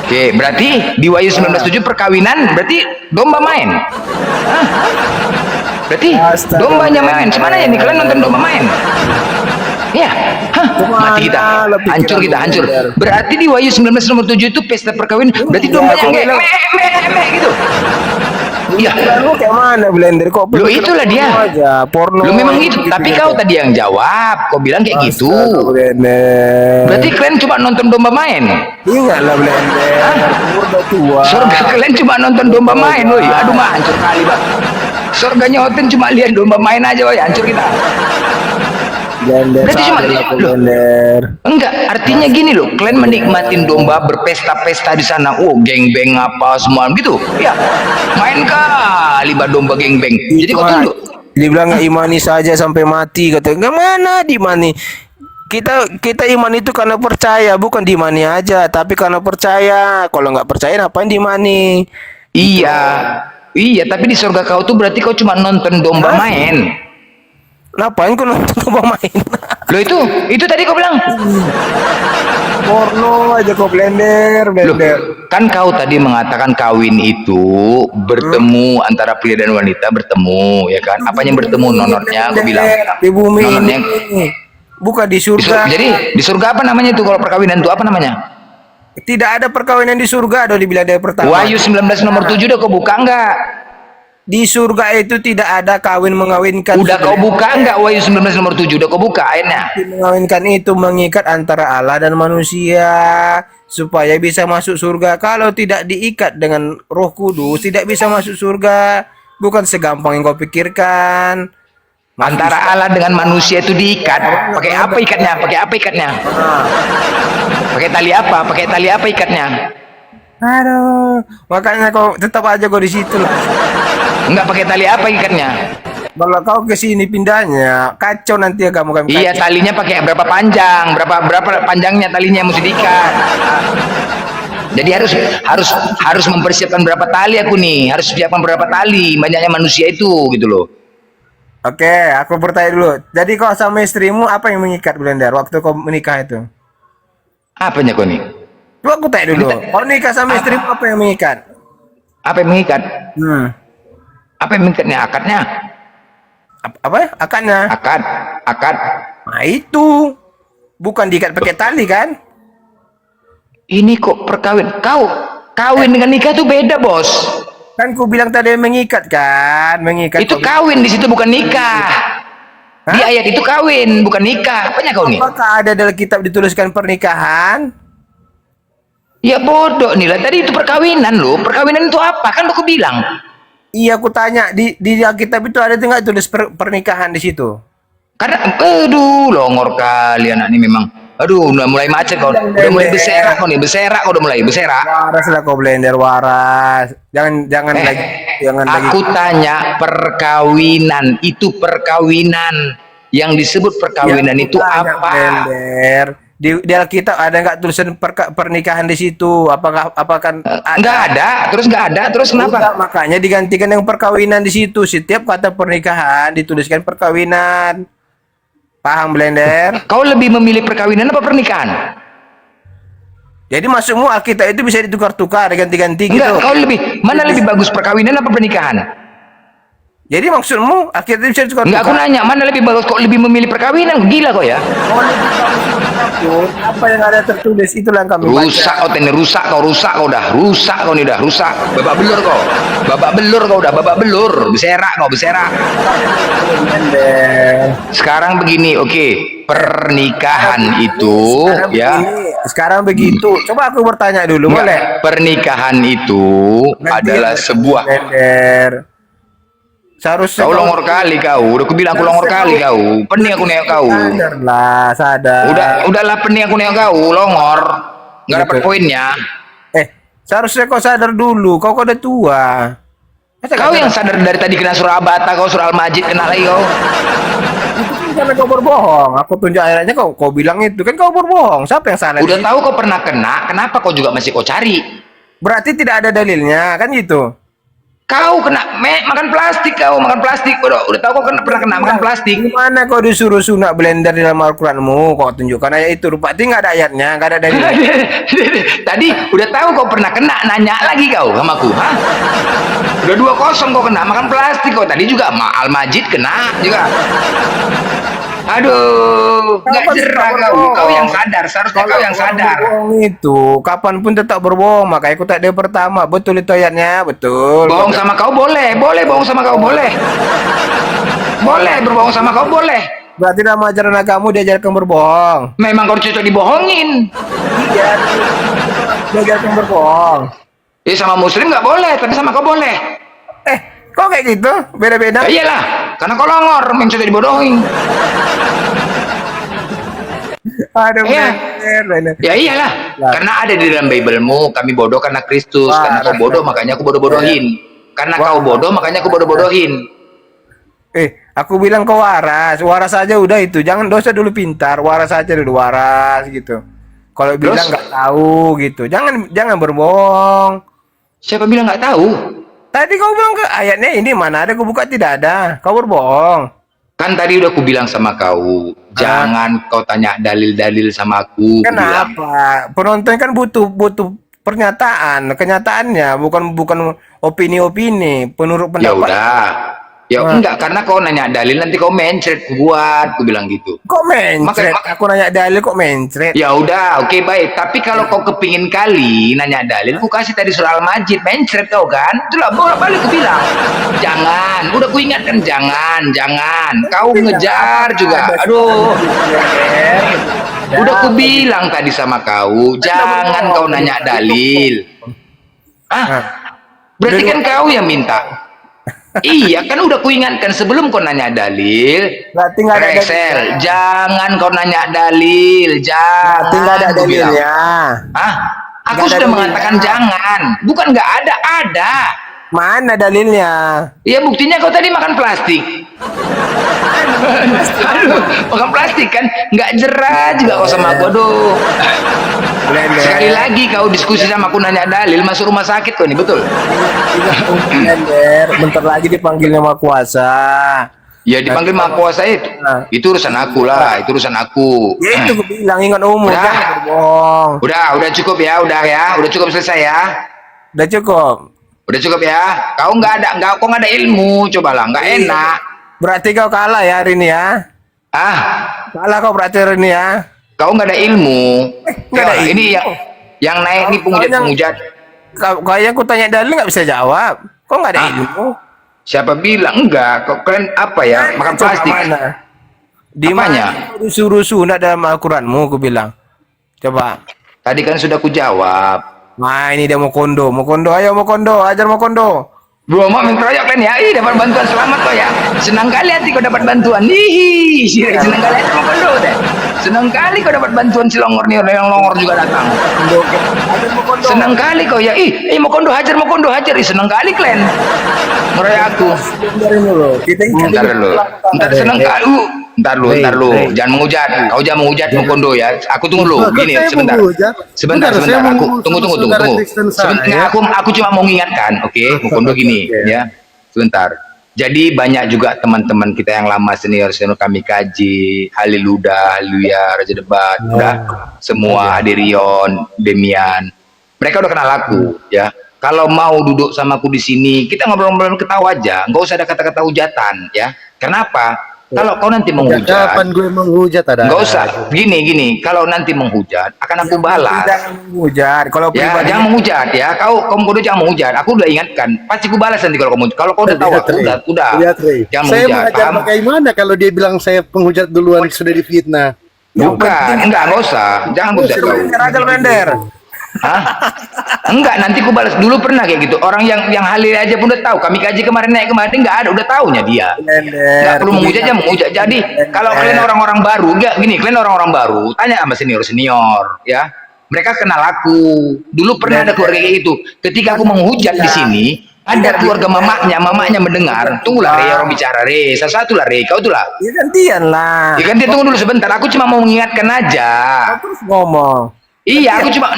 Oke, berarti di Wahyu 19:7 perkawinan berarti domba main. Hah? Berarti dombanya main. Semana ya nih kalian nonton domba main? Ya, hah, mati kita, hancur kita, hancur. Berarti di Wahyu 19:7 itu pesta perkawinan, berarti dombanya kayak meh gitu. Iya. Lu kayak mana Blender kok? Lu itulah dia. Aja, porno. Lu memang gitu, tapi kau tadi yang jawab, kau bilang kayak gitu. Berarti kalian cuma nonton domba main. Ingat lah Blender. Udah tua. Surga kalian cuma nonton domba main, woi. Aduh mah hancur kali, Bang. Surganya Oten cuma lihat domba main aja, woi. Hancur kita. Blender. Berarti cuma Blender. Enggak, artinya gini loh, kalian menikmatin domba berpesta-pesta di sana, geng-beng apa semua gitu, ya, main kali domba geng-beng. Jadi kau tunduk. Dia bilang nggak imani saja sampai mati, kata nggak mana dimani. Kita iman itu karena percaya, bukan dimani aja, tapi karena percaya. Kalau nggak percaya, ngapain dimani? Iya, iya, tapi di surga kau tuh berarti kau cuma nonton domba main. Ngapain kau nonton domba main? Loh itu tadi kau bilang. Porno aja kau Blender. Loh, kan kau tadi mengatakan kawin itu bertemu antara pria dan wanita bertemu, ya kan? Apanya bertemu? Nonornya kau bilang. Di bumi Nonornya. ini. Bukan di surga. Jadi di surga apa namanya itu kalau perkawinan itu apa namanya? Tidak ada perkawinan di surga, ada dibilang dari pertama. Wahyu 19:7 udah kau buka enggak? Di surga itu tidak ada kawin mengawinkan. Udah kau buka enggak Wahyu 19:7 udah kau buka ayatnya? Mengawinkan itu mengikat antara Allah dan manusia supaya bisa masuk surga. Kalau tidak diikat dengan Roh Kudus, tidak bisa masuk surga. Bukan segampang yang kau pikirkan. Antara Allah dengan manusia itu diikat. Pakai apa ikatnya? Pakai apa ikatnya? Pakai tali apa? Pakai tali apa ikatnya? Aduh, makanya kau tetap aja kau di situ lah. Enggak pakai tali apa ikatnya? Kalau kau ke sini pindahnya, kacau nanti ya kamu kami. Iya, talinya pakai berapa panjang? Berapa panjangnya talinya yang mesti diikat? Jadi harus mempersiapkan berapa tali aku nih? Harus siapkan berapa tali? Banyaknya manusia itu gitu loh. Oke, aku bertanya dulu. Jadi kau sama istrimu apa yang mengikat Blender waktu kau menikah itu? Apanya kau nih? Lu aku tanya dulu. Kau nikah sama istrimu apa yang mengikat? Apa yang mengikat? Apa yang mengikatnya? Akadnya? Apa ya? Akadnya? Akad. Nah itu bukan diikat pakai tali kan? Ini kok perkawin? Kau kawin dengan nikah tuh beda, Bos. Kan ku bilang tadi mengikat kan, mengikat. Itu kawin di situ bukan nikah. Di ayat itu kawin bukan nikah. Apanya kau nih? Apakah ada dalam kitab dituliskan pernikahan? Ya bodoh nih lah. Tadi itu perkawinan loh. Perkawinan itu apa? Kan aku bilang. Iya, aku tanya di Alkitab itu ada nggak tulis pernikahan di situ? Karena, aduh, longor kali anak ini memang. Aduh, udah mulai macet kau. Udah mulai berserak kau nih. Berserak kau udah mulai berserak. Waras lah kau Blender, waras. Jangan lagi. Aku tanya perkawinan itu perkawinan. Yang disebut perkawinan itu apa? Blender. Di Alkitab ada nggak tulisan pernikahan di situ? Apakah nggak ada? Terus nggak ada? Terus kenapa? Udah, makanya digantikan yang perkawinan di situ. Setiap kata pernikahan dituliskan perkawinan. Paham Blender? Kau lebih memilih perkawinan apa pernikahan? Jadi maksudmu Alkitab itu bisa ditukar-tukar, ganti-ganti gitu? Enggak, kau mana lebih bagus perkawinan apa pernikahan? Jadi maksudmu Alkitab bisa ditukar-tukar? Enggak, aku nanya mana lebih bagus, kok lebih memilih perkawinan? Gila kau ya? Apa yang ada tertulis itulah yang kami rusak baca. Kau tadi rusak kau dah rusak kau nih dah rusak babak belur kau udah babak belur berserak sekarang begini oke. Pernikahan itu sekarang begitu coba aku bertanya dulu. Enggak, boleh pernikahan itu adalah sebuah seharusnya kau longor kali kau. Udah aku bilang aku longor kali kau. Pening aku nengok kau. Sadar. Udahlah pening aku nengok kau. Longor. Enggak dapat poinnya. Seharusnya kau sadar dulu. Kau udah tua. Kau yang sadar dari tadi kena surah Abata, kau surah Al-Majid kena lagi kau. Itu karena kau berbohong. Aku tunjuk ayatnya kau bilang itu kan kau berbohong. Siapa yang salah? Udah tahu kau pernah kena, kenapa kau juga masih kau cari? Berarti tidak ada dalilnya kan gitu. Kau kena makan plastik, kau makan plastik. Udah tahu kau pernah kena makan plastik. Gimana kau disuruh sunat blender di dalam Al-Quranmu? Kau tunjukkan ayat itu. Rupanya nggak ada ayatnya, nggak ada dalilnya. Tadi udah tahu kau pernah kena, nanya lagi kau sama aku, hah? Udah 2-0 kau kena makan plastik kau. Tadi juga Al-Majid kena juga. Aduh, nggak jerah kau. Kau yang sadar, seharusnya kau yang sadar. Bohong itu, kapanpun tetap berbohong. Makanya aku tak ada pertama. Betul itu ayatnya, betul. Bohong sama kau boleh, boleh bohong sama kau boleh. Boleh berbohong sama kau boleh. Berarti dalam ajaran agamamu diajarkan berbohong. Memang kau cocok dibohongin. Iya, diajarkan berbohong. Sama muslim nggak boleh, tapi sama kau boleh. Kok kayak gitu? Beda-beda? Ya iyalah, karena kau longor, memang cocok dibodohin. Aduh, Iya. bener. Ya iyalah, karena ada di dalam Bible-mu, kami bodoh karena Kristus. Karena kau bodoh, makanya aku bodoh-bodohin. Karena kau bodoh, makanya aku bodoh-bodohin. Aku bilang kau waras. Waras aja udah itu. Jangan dosa dulu pintar. Waras aja dulu, waras gitu. Kalau bilang nggak tahu gitu. Jangan berbohong. Siapa bilang nggak tahu? Tadi kau bilang ke ayatnya ini mana ada, kau buka tidak ada. Kau berbohong. Kan tadi udah aku bilang sama kau, jangan kau tanya dalil-dalil sama aku. Kenapa? Penonton kan butuh pernyataan, kenyataannya, bukan opini-opini, penurut Ya pendapat. udah. Ya enggak, karena kau nanya dalil nanti kau mencret buat, aku bilang gitu. Kok mencret? Aku nanya dalil kok mencret? Ya udah, oke baik. Tapi kalau kau kepingin kali nanya dalil, aku kasih tadi surah Al-Majid, mencret kau kan? Itulah bolak-balik aku bilang. Jangan, udah aku ingatkan jangan. Kau ngejar juga. Aduh. Udah aku bilang tadi sama kau, jangan kau nanya dalil. Berarti kan kau yang minta. Iya kan udah ku ingatkan sebelum kau nanya dalil. Berarti nggak ada Excel, jangan kau nanya dalil, jangan. Berarti nggak ada dalilnya. Aku sudah mengatakan jangan, bukan nggak ada. Mana dalilnya? Iya buktinya kau tadi makan plastik. Aduh, makan plastik kan nggak jerah juga kau sama aku. Aduh. Sekali lagi kau diskusi sama aku nanya dalil masuk rumah sakit kau nih, betul? Bentar lagi dipanggilnya Maha Kuasa. Ya dipanggil Maha Kuasa itu urusan aku lah, itu urusan aku. Ya itu gue bilang, ingat umur, Udah. jangan berbohong. Udah cukup ya, udah cukup selesai ya. Udah cukup. Udah cukup ya. Kau kau nggak ada ilmu, cobalah, nggak enak. Berarti kau kalah ya hari ini ya. Kalah kau berarti hari ini ya. Kau nggak ada ilmu. Nggak ada ilmu. Ini yang naik nih penghujat. Kayak aku tanya dalil nggak bisa jawab. Kok nggak ada ilmu? Siapa bilang enggak? Kau kalian apa ya? Makan plastik. Di mana disuruh sunat dalam Al-Quranmu? Aku bilang. Coba. Tadi kan sudah ku jawab. Nah ini dia mau kondo. Ayo mau kondo. Ajar mau kondo. Bro, mau mengkeroyok kan ya? Dapat bantuan, selamat kau ya. Senang kali hati kau dapat bantuan. Hihi, senang kali hati mau kondo deh. Senang kali kau dapat bantuan si longor nih, yang longor juga datang. Senang kali kau ya. Mau kondo hajar. Senang kali kalian. Ngeroyok aku. Ntar senang kali. Ntar lu. Jangan menghujat. Kau jangan menghujat mau kondo ya. Aku tunggu dulu. Gini, sebentar. Aku tunggu. Aku cuma mau mengingatkan, oke? Mau kondo gini, ya. Sebentar. Jadi banyak juga teman-teman kita yang lama senior kami kaji, Haliluda, Haluya, Raja Debat, udah semua Aderion, Demian. Mereka udah kenal aku, ya. Kalau mau duduk sama aku di sini, kita ngobrol-ngobrol ketawa aja, nggak usah ada kata-kata hujatan, ya. Kenapa? Kalau kau nanti menghujat, kapan gue menghujat ada? nggak usah. Gini. Kalau nanti menghujat, akan aku balas. Jangan menghujat. Kalau Ya, pribadi jangan menghujat ya. Kamu bodoh jangan menghujat. Aku udah ingatkan. Pasti aku balas nanti kalau kamu. Kalau kau udah tahu, udah. Jangan Saya menghujat. mengajar Paham? bagaimana kalau dia bilang saya penghujat duluan sudah difitnah? Bukan, enggak usah. Jangan menghujat kau. Raja Blender. Enggak, nanti aku balas. Dulu pernah kayak gitu. Orang yang halil aja pun udah tahu. Kami kaji kemarin enggak ada, udah tahunya dia. Enggak perlu menghujat aja menghujat. Jadi kalau kalian orang-orang baru, enggak gini, kalian orang-orang baru, tanya sama senior, ya. Mereka kenal aku. Dulu pernah ada keluarga kayak gitu. Ketika aku menghujat di sini, ada keluarga mamanya mendengar. Tunggulah Re, orang bicara Re. Satu lah Re, kau tuh lah. Ya gantian lah. Ya kan dia tunggu dulu sebentar. Aku cuma mau mengingatkan aja. Kau terus ngomong. Iya, aku cuma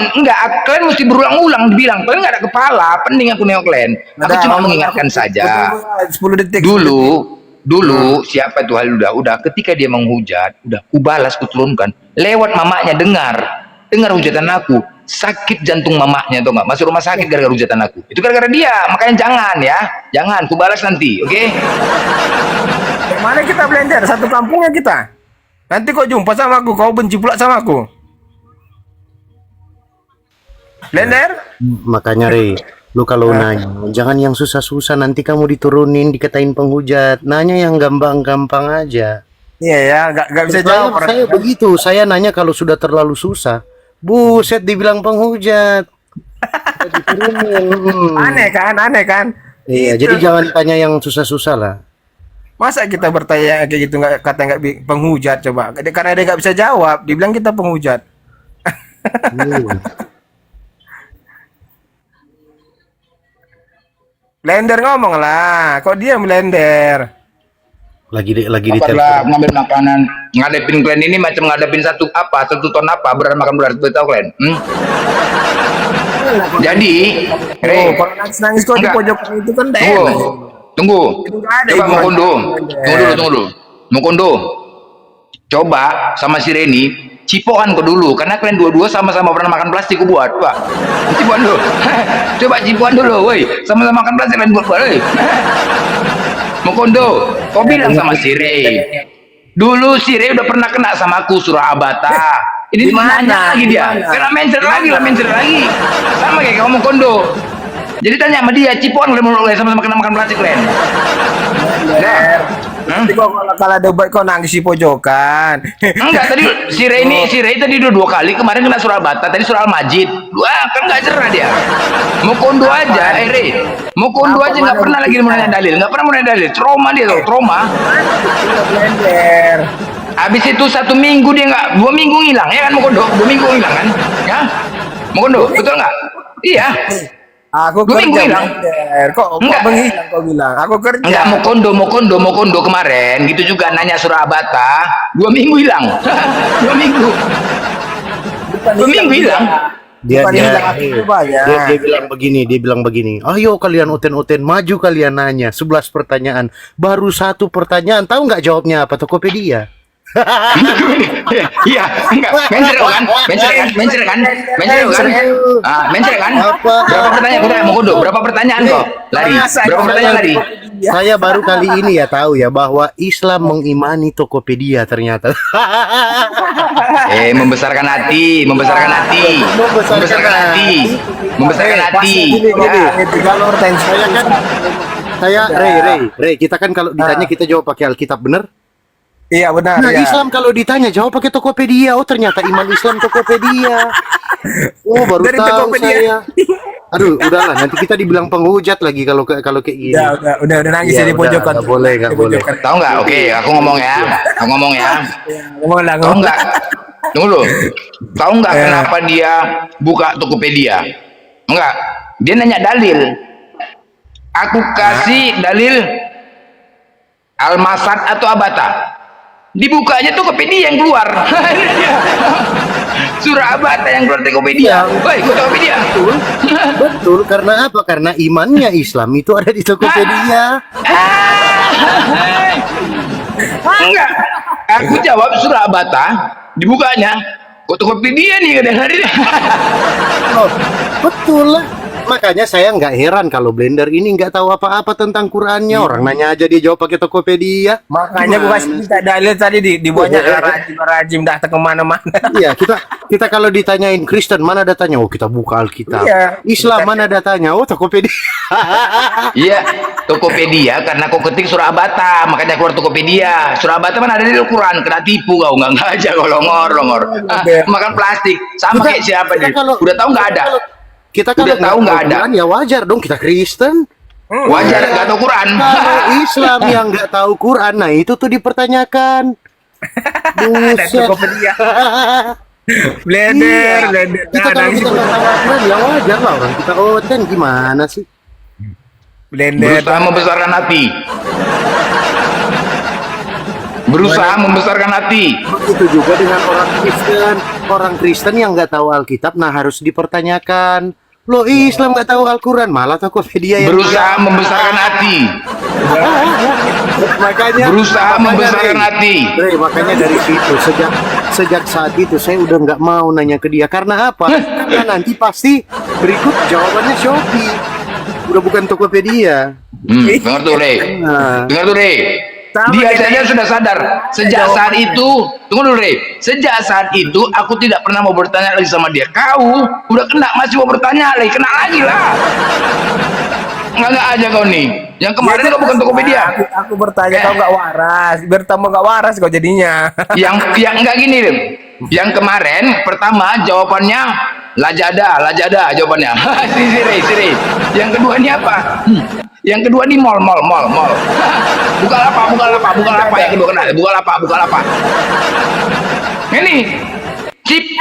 kalian mesti berulang-ulang bilang, kalian nggak ada kepala, pening aku nengok kalian. Aku cuma mengingatkan saja. 10 detik. Dulu siapa itu udah ketika dia menghujat, udah kubalas kuturunkan lewat mamanya dengar hujatan aku, sakit jantung mamanya tuh nggak, masuk rumah sakit gara-gara hujatan aku. Itu gara-gara dia, makanya jangan kubalas nanti, oke? Mana kita blender? Satu kampungnya kita. Nanti kau jumpa sama aku, kau benci pula sama aku. Blender? Makanya Rey, lu kalau nanya, jangan yang susah-susah, nanti kamu diturunin, dikatain penghujat. Nanya yang gampang-gampang aja. Iya ya, nggak bisa jawab. Saya begitu, saya nanya kalau sudah terlalu susah. Buset, dibilang penghujat. Diturunin. Aneh kan? Iya, jadi jangan tanya yang susah-susah lah. Masa kita bertanya kayak gitu penghujat coba? Karena dia nggak bisa jawab, dibilang kita penghujat. Blender ngomong lah, kok dia blender? Lagi di Lah ngambil makanan, ngadepin kalian ini macam ngadepin satu ton apa, berat makan berat, tahu kalian? Jadi, Kalau nangis kok di pojokan itu kan tunggu. Coba Tunggu dulu. Mukondo. Coba sama si Reni, cipokan kau dulu, karena kalian dua-dua sama-sama pernah makan plastik buat, Pak. Cipokan dulu. Coba cipokan dulu, woi. Sama-sama makan plastik kalian buat, woi. Mukondo, kau bilang sama si Rey. Dulu si Rey udah pernah kena sama aku surah abata. Ini nanya lagi dia. Kena mencer lagi. Sama kayak kamu Mukondo. Jadi tanya sama dia, cipokan kalian sama-sama kena makan plastik kalian. Nanti kalau debat kau nangis di pojokan. Enggak, tadi si Rey tadi udah 2 kali, kemarin kena surah bata, tadi surah al-majid. Kan nggak cerah dia. Mau kondo aja, Rey. Mau kondo aja nggak pernah lagi mau nanya dalil, trauma dia tuh, trauma. Blender. Habis itu 1 minggu dia nggak, 2 minggu hilang ya kan, mau kondo, 2 minggu hilang kan? Ya, mau kondo, betul nggak? Iya. Aku 2 minggu hilang. Kok menghilang kau bilang? Aku kerja. Enggak, mau kondo kemarin gitu juga nanya surah abata, 2 minggu hilang. 2 minggu. 2 minggu hilang. Dia bilang begini. Ayo kalian oten maju kalian nanya 11 pertanyaan. Baru 1 pertanyaan, tahu nggak jawabnya apa? Tokopedia. Iya, enggak. Mencer kan? Berapa pertanyaan? Mau kondo, berapa pertanyaan kok? Berapa pertanyaan lari? Saya baru kali ini ya tahu ya bahwa Islam mengimani Tokopedia ternyata. Membesarkan hati. Saya Rey, kita kan kalau ditanya kita jawab pakai Alkitab, bener? Iya benar. Nah, ya. Islam kalau ditanya jawab pakai Tokopedia. Oh, ternyata iman Islam Tokopedia. Oh, baru Dari tahu Tokopedia. saya. Aduh, udahlah, nanti kita dibilang penghujat lagi kalau kayak gini. Udah nangis Ya, di pojokan. nggak boleh. Tahu nggak? Oke, aku ngomong ya. Ngomong lah. Tahu nggak? Tunggu dulu. Tahu nggak kenapa dia buka Tokopedia? Enggak. Dia nanya dalil. Aku kasih dalil Al-Masad atau Abata. Dibukanya Tokopedia yang keluar. Surah Abata yang keluar Tokopedia. Woi, Tokopedia. Betul, karena apa? Karena imannya Islam itu ada di Tokopedia. Enggak. Aku jawab surah Abata, dibukanya kok Tokopedia nih kadang hari. Oh, betul lah. Makanya saya nggak heran kalau Blender ini nggak tahu apa-apa tentang Qurannya. Orang nanya aja dia jawab pakai Tokopedia. Makanya gua kasih minta dalil tadi di bawahnya rajim dah kemana-mana. Iya, kita kalau ditanyain Kristen mana datanya? Oh, kita buka Alkitab. Iya. Islam mana datanya? Oh, Tokopedia. Iya, Tokopedia karena kau ketik surah Abata, makanya keluar Tokopedia. Surah Abata mana ada di Al-Quran, kena tipu kau, nggak aja kau longor. Makan plastik, sama kayak siapa nih? Udah tahu nggak ada. Kita kalau tahu nggak ada, Quran, ya wajar dong kita Kristen. Wajar nggak tahu Quran. Kalau Islam yang nggak tahu Quran, nah itu tuh dipertanyakan. Buset. Blender. Kita kalau kita nggak tahu Quran, ya wajar lah orang kita oten gimana sih? Blender. Berusaha membesarkan hati. Berusaha membesarkan hati. Begitu juga dengan orang Kristen. Orang Kristen yang nggak tahu Alkitab, nah harus dipertanyakan. Lo Islam nggak tahu Al-Quran, malah Tokopedia yang Berusaha membesarkan hati. makanya Berusaha membesarkan Rey, hati. Rey, makanya dari situ sejak saat itu saya udah nggak mau nanya ke dia. Karena apa? Karena nanti pasti berikut jawabannya Shopee, udah bukan Tokopedia. Dengar tuh, Re. Nah. Dengar tuh, Re. Dia saja sudah sadar. Sejak saat itu, tunggu dulu, Re. Sejak saat itu, aku tidak pernah mau bertanya lagi sama dia. Kau udah kena, masih mau bertanya lagi. Kena lagi lah. Nggak aja kau nih. Yang kemarin kau bukan Tokopedia. Aku bertanya kau nggak waras, bertambah nggak waras kau jadinya. yang enggak gini, Re. Yang kemarin, pertama jawabannya lajada jawabannya. Siri. Yang kedua ini apa? Yang kedua nih mall. Bukalapak yang kedua kena. Bukalapak. Ini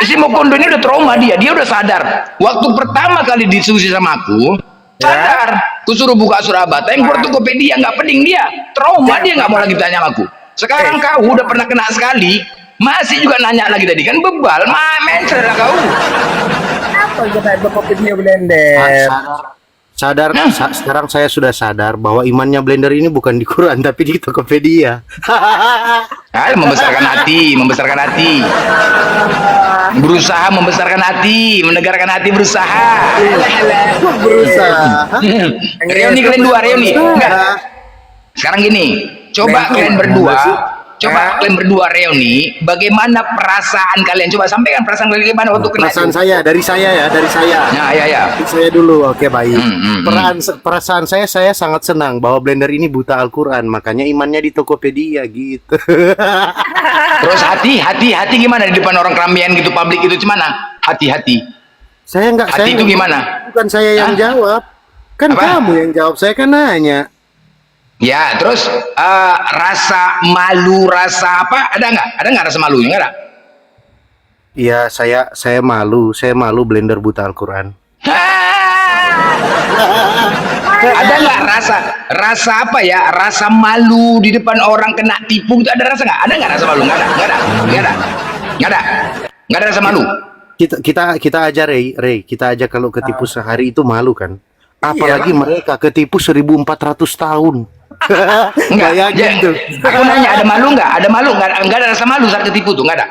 si Mokondo ini udah trauma dia udah sadar. Waktu pertama kali diskusi sama aku, sadar. Aku suruh buka Surabaya, yang keluar Tokopedia nggak pening dia. Trauma dia nggak mau lagi tanya sama aku. Sekarang kau udah pernah kena sekali, masih juga nanya lagi tadi kan bebal, mencer lah kau. Apa kita Tokopedia Blender? Sekarang saya sudah sadar bahwa imannya Blender ini bukan di Quran tapi di Tokopedia. Membesarkan hati. Berusaha membesarkan hati, menegarkan hati berusaha. Reuni kalian dua, reuni. Enggak. Sekarang gini, coba kalian berdua reuni, bagaimana perasaan kalian? Coba sampaikan perasaan kalian gimana waktu kena Perasaan itu. saya, dari saya. Ya. Dari saya dulu, oke baik. Hmm. Perasaan saya sangat senang bahwa Blender ini buta Al-Quran, makanya imannya di Tokopedia gitu. Terus hati gimana di depan orang keramaian gitu, publik itu gimana? Hati. Saya Hati itu gimana? Bukan saya yang jawab, kan Apa? kamu yang jawab. Saya kan nanya. Ya, terus rasa malu, rasa apa? Ada nggak rasa malunya? Nggak ada. Iya, saya malu Blender buta Al-Quran. Ada nggak rasa apa ya? Rasa malu di depan orang kena tipu itu ada rasa nggak? Ada nggak rasa malu? Nggak ada rasa malu. Kita aja Ray, kita aja kalau ketipu sehari itu malu kan. Apalagi mereka ketipu 1400 tahun. Enggak, Bayangin tuh. Aku nanya ada malu nggak? Nggak ada rasa malu saat ketipu tuh, nggak ada.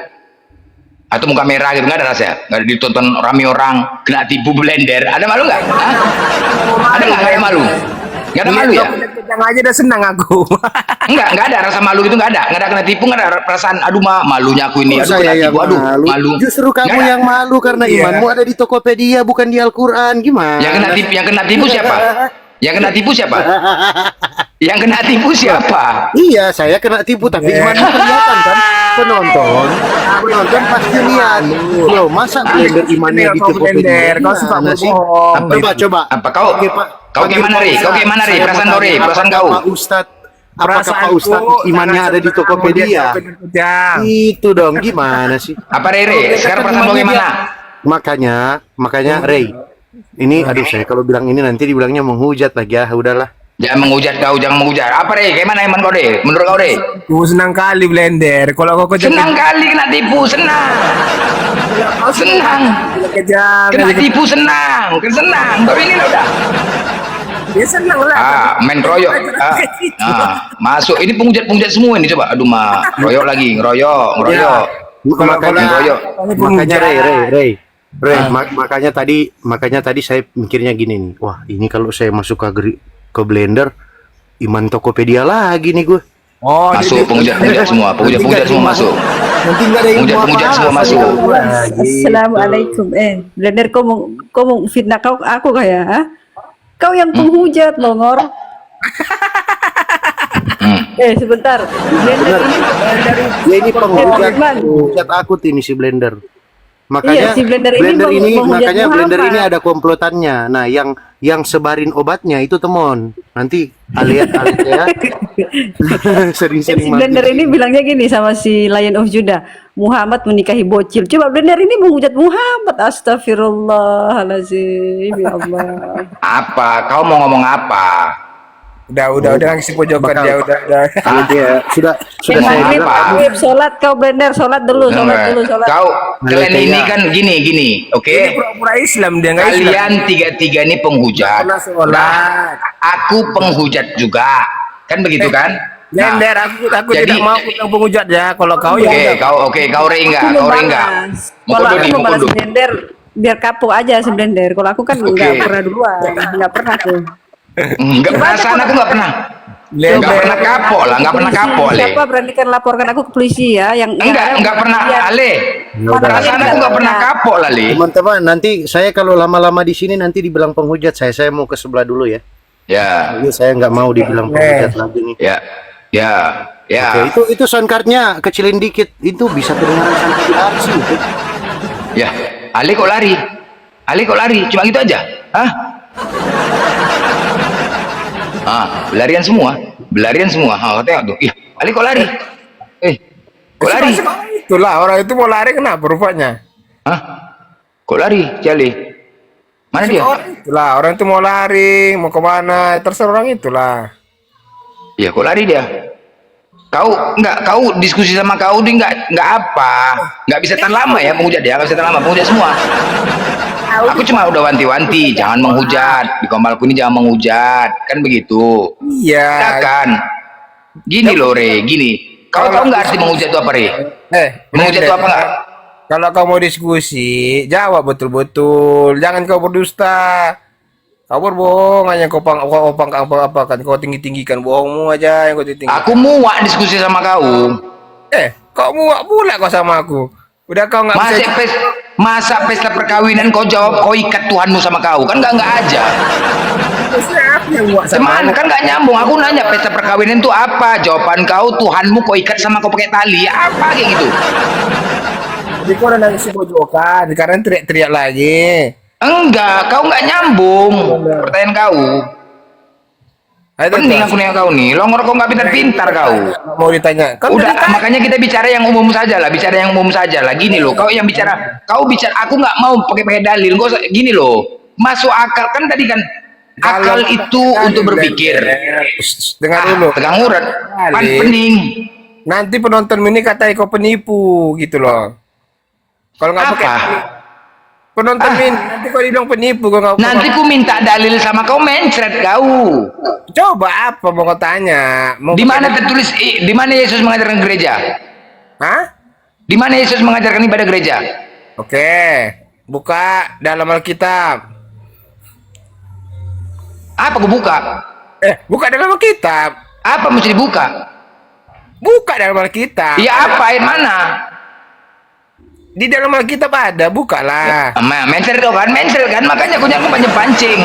Atau muka merah gitu, nggak ada rasa ya? Nggak ada ditonton rame orang kena tipu Blender, ada malu nggak? Ada nggak ada malu? Nggak ada malu ya? Yang aja udah senang aku. Nggak ada rasa malu itu, nggak ada kena tipu, nggak ada perasaan aduh malunya aku ini, aduh Saya kena yang tipu, aduh malu. Justru kamu Nggak ada. yang malu karena imanmu ada di Tokopedia bukan di Al-Quran. Gimana? Yang kena tipu siapa? Yang kena tipu siapa? Yang kena tipu siapa? Iya, saya kena tipu tapi imanmu kelihatan kan? Penonton pasti lihat. Loh, masa Blender imannya di Tokopedia? Kau suka Gimana sih? berbohong. Coba. Apa kau? Oke, Pak. Kau gimana, Ri? Kau gimana, Ri? Perasaan kau, Ri? Perasaan kau? Pak Ustadz, apakah Pak Ustadz imannya ada di Tokopedia? Itu dong, gimana sih? Apa, Ri? Sekarang perasaan kau gimana? Makanya Ray, ini aduh saya kalau bilang ini nanti dibilangnya menghujat lagi ya, udahlah. Jangan menghujat kau, jangan menghujat. Apa, Ri? Gimana iman kau, Ri? Menurut kau, Ri? Aku senang kali Blender. Kalau kau kerja Senang kali kena tipu, senang. kejam, Kena tipu senang, tapi ini udah. dia senang lah. Main royok. Masuk. Ini penghujat semua ini, coba. Aduh, royok lagi, ngeroyok. Makanya Ray, makanya tadi saya mikirnya gini nih. Wah, ini kalau saya masuk ke Blender, iman Tokopedia lagi nih gue. Oh, Masuk penghujat semua masuk. Nanti nggak ada ilmu Penghujat semua apa-apa. masuk. Assalamualaikum. Blender kau mau fitnah aku kayak, ha? Kau yang penghujat loh, Ngor. Sebentar. Blender ini dari Dia ini penghujat Iman. akut ini si Blender. Makanya Iya, si Blender ini menghujat makanya Blender ini Muhammad. ada komplotannya. Nah, yang sebarin obatnya itu temon. Nanti aliat ya. Sering-sering Si Blender ini bilangnya gini sama si Lion of Judah, Muhammad menikahi bocil. Coba Blender ini menghujat Muhammad. Astagfirullahaladzim, ya Allah. Apa? Kau mau ngomong apa? Udah nangis di pojokan Bakal, dia Pak. udah. Kalau dia sudah Yang saya maghrib, bilang, Pak. maghrib, sholat kau Blender, sholat dulu, sholat. Kau kalian Halo, ini Taya. kan gini, oke? Ini pura-pura Islam dia nggak Islam. Kalian tiga-tiga ini penghujat. Nggak pernah sholat. Nah, aku penghujat juga. Kan begitu kan? Nah, Blender, aku jadi- tidak mau bilang penghujat ya. Kalau kau oke, ya kau rengga, Aku mau kau rengga. balas. Kalau aku mau balas Blender, biar kapok aja si Blender. Kalau aku kan nggak pernah duluan, nggak pernah tuh. Enggak perasaan aku enggak pernah. Blender. Enggak pernah kapok lah, enggak pernah kapok, Le. Siapa beranikan laporkan aku ke polisi ya? Yang Enggak pernah, Ale. Perasaan aku enggak pernah kapok lah, Le. teman-teman, nanti saya kalau lama-lama di sini nanti dibilang penghujat, saya mau ke sebelah dulu ya. Ya, Jadi saya nggak mau dibilang penghujat lagi nih. ya. Oke, itu sound cardnya kecilin dikit, itu bisa kedengaran sampai di RC. Ya, Ale kok lari? Ale kok lari? Cuma gitu aja? Hah? Belarian semua. Tengok tuh. Ih, Ale kok lari? Kok lari? Itulah orang itu mau lari kenapa rupanya? Hah? Kok lari, Cale? Mana dia? Itulah orang itu mau lari, mau kemana? Terserah orang itulah. Ya, kok lari dia? Kau diskusi sama kau dia nggak apa, nggak bisa tahan lama ya penghujat ya, nggak bisa tahan lama penghujat semua. Aku cuma udah wanti-wanti, jangan menghujat di Komalku ini, jangan menghujat, kan begitu. Iya. Ya kan? Gini loh, Re, gini. Kau tahu nggak arti menghujat itu apa, Re? Menghujat itu apa nggak? Kalau kau mau diskusi, jawab betul-betul. Jangan kau berdusta. Kau berbohong hanya kau apakan kau tinggi-tinggikan bohongmu aja yang kau tinggi. Aku muak diskusi sama kau. Kau muak pula kau sama aku. Udah kau nggak bisa. Masa pesta perkawinan kau jawab kau ikat Tuhanmu sama kau, kan nggak aja. Siapa yang muak sama Teman, kan nggak nyambung. Aku nanya pesta perkawinan itu apa? Jawaban kau Tuhanmu kau ikat sama kau pakai tali. Apa kayak gitu? Jadi kau udah nangis di pojokan, sekarang teriak-teriak lagi. Enggak, kau nggak nyambung. Pertanyaan kau. Penting aku nanya kau nih. Longor kau nggak pintar-pintar kau. Mau ditanya. Kan Udah, makanya kita bicara yang umum saja lah. Gini loh, kau yang bicara. Aku nggak mau pakai dalil. Kau gini loh. Masuk akal kan tadi kan. Akal itu untuk berpikir. Dengar dulu. Tegang urat. Pening. Nanti penonton ini katai kau penipu gitu loh. Kalau nggak pakai penonton ini nanti kau dibilang penipu kau nggak. Nanti ku minta dalil sama kau mencret kau. Coba apa mau kau tanya? Di mana tertulis? Di mana Yesus mengajarkan gereja? Hah? Di mana Yesus mengajarkan ibadah gereja? Oke, buka dalam Alkitab. Apa ku buka? Buka dalam Alkitab. Apa mesti dibuka? Buka dalam Alkitab. Ya apa? Ayat mana? Di dalam Alkitab ada, bukalah. Mencret kau kan? Makanya aku jangan pancing.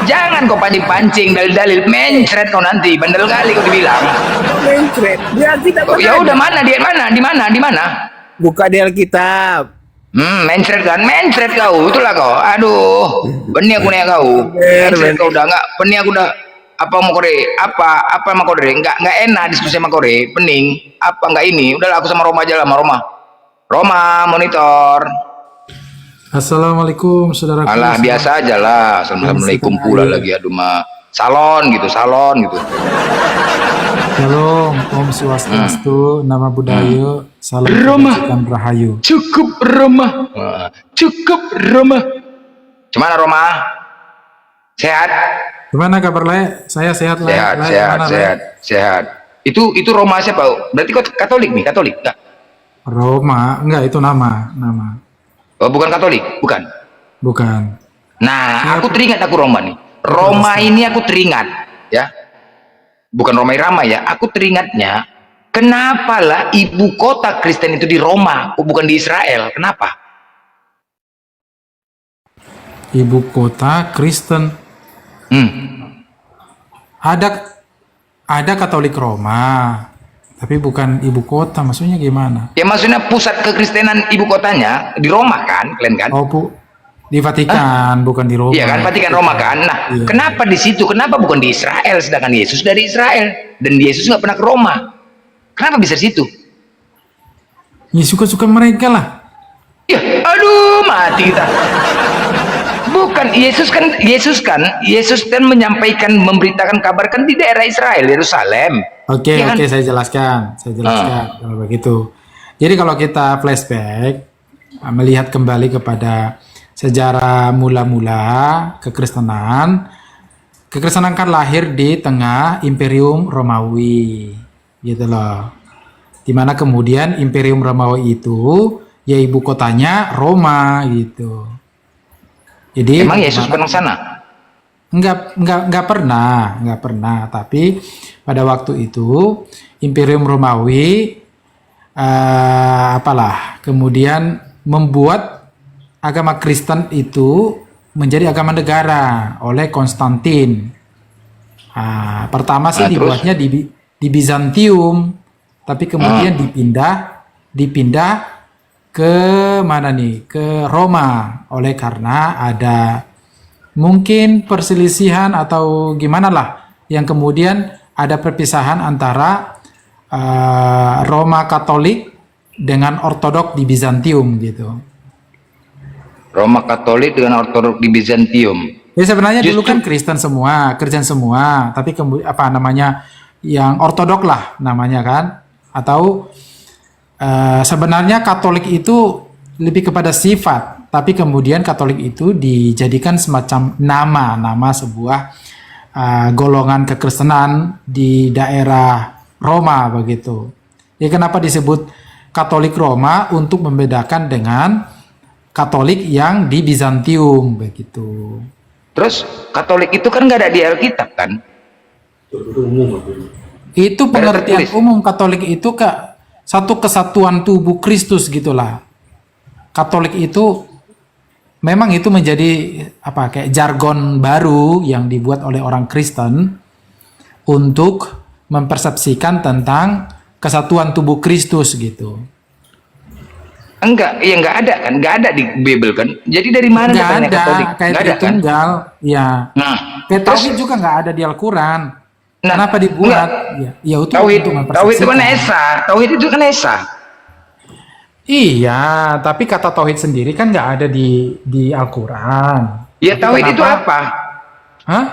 Jangan kau pancing dalil-dalil. Mencret kau nanti. Bandel kali kau dibilang. Mencret. Di Alkitab. Ya udah mana? Di mana? Buka di Alkitab. Mencret kan? Mencret kau. Itulah kau. Aduh. Benih aku nih kau. Mencret kau udah nggak. Benih aku udah. Apa mau kore? Apa sama kore? Nggak enak diskusi sama kore. Pening. Apa nggak ini? Udahlah aku sama Roma aja lah, sama Roma monitor. Assalamualaikum saudara. Alah biasa aja lah. Assalamualaikum pula lagi. Aduh salon gitu. Shalom, Om Swastiastu, nama budaya, salam kebajikan rahayu. Cukup Roma. Gimana Roma? Sehat? Gimana kabar Le? Saya sehat Le. Sehat. Itu Roma siapa? Berarti kau Katolik nih? Katolik? Enggak. Roma, enggak itu nama. Oh, bukan Katolik, bukan. Nah, aku teringat aku Roma nih. Roma ini aku teringat, ya. Bukan Roma Irama ya. Aku teringatnya, kenapa lah ibu kota Kristen itu di Roma, bukan di Israel? Kenapa? Ibu kota Kristen. Ada Katolik Roma, tapi bukan ibu kota. Maksudnya gimana? Ya maksudnya pusat kekristenan ibu kotanya di Roma kan, kalian kan? Oh, di Vatikan, bukan di Roma. Iya kan, Vatikan Roma kan. Nah, iya. Kenapa di situ? Kenapa bukan di Israel? Sedangkan Yesus dari Israel dan Yesus nggak pernah ke Roma. Kenapa bisa di situ? Ya suka-suka mereka lah. Ya, aduh, mati kita. Bukan, Yesus kan menyampaikan, memberitakan kabar kan di daerah Israel, Yerusalem. Oke, Ya kan? oke, saya jelaskan kalau begitu. Jadi kalau kita flashback, melihat kembali kepada sejarah mula-mula kekristenan, kekristenan kan lahir di tengah Imperium Romawi, gitu loh. Dimana kemudian Imperium Romawi itu, ya ibu kotanya Roma, gitu. Jadi Emang Yesus pernah sana? nggak pernah. Tapi pada waktu itu Imperium Romawi kemudian membuat agama Kristen itu menjadi agama negara oleh Konstantin. Pertama sih Nah, terus? dibuatnya di Bizantium, tapi kemudian dipindah ke mana nih? Ke Roma, oleh karena ada mungkin perselisihan atau gimana lah, yang kemudian ada perpisahan antara Roma Katolik dengan Ortodok di Bizantium gitu. Roma Katolik dengan Ortodok di Bizantium. Jadi sebenarnya dulu Justru- kan Kristen semua, tapi yang Ortodok lah namanya kan, atau sebenarnya Katolik itu lebih kepada sifat, tapi kemudian Katolik itu dijadikan semacam nama sebuah golongan kekristenan di daerah Roma begitu. Ya kenapa disebut Katolik Roma? Untuk membedakan dengan Katolik yang di Bizantium begitu. Terus Katolik itu kan nggak ada di Alkitab kan? Itu pengertian tertulis. umum Katolik itu satu kesatuan tubuh Kristus gitulah. Katolik itu memang itu menjadi kayak jargon baru yang dibuat oleh orang Kristen untuk mempersepsikan tentang kesatuan tubuh Kristus gitu. Enggak, ya nggak ada kan? Nggak ada di Bible kan? Jadi dari mana Nggak datangnya ada, Katolik? kayak Nggak ada kan? tunggal, ya. Nah, Kayak terus tauhid juga nggak ada di Al-Quran. Nah, Kenapa dibuat? Ya itu Tauhid untuk itu kan mempersepsikan. Esa. Tauhid itu kan Esa. Iya, tapi kata tauhid sendiri kan nggak ada di Al-Quran. Ya Tapi tauhid itu kenapa- apa? Hah?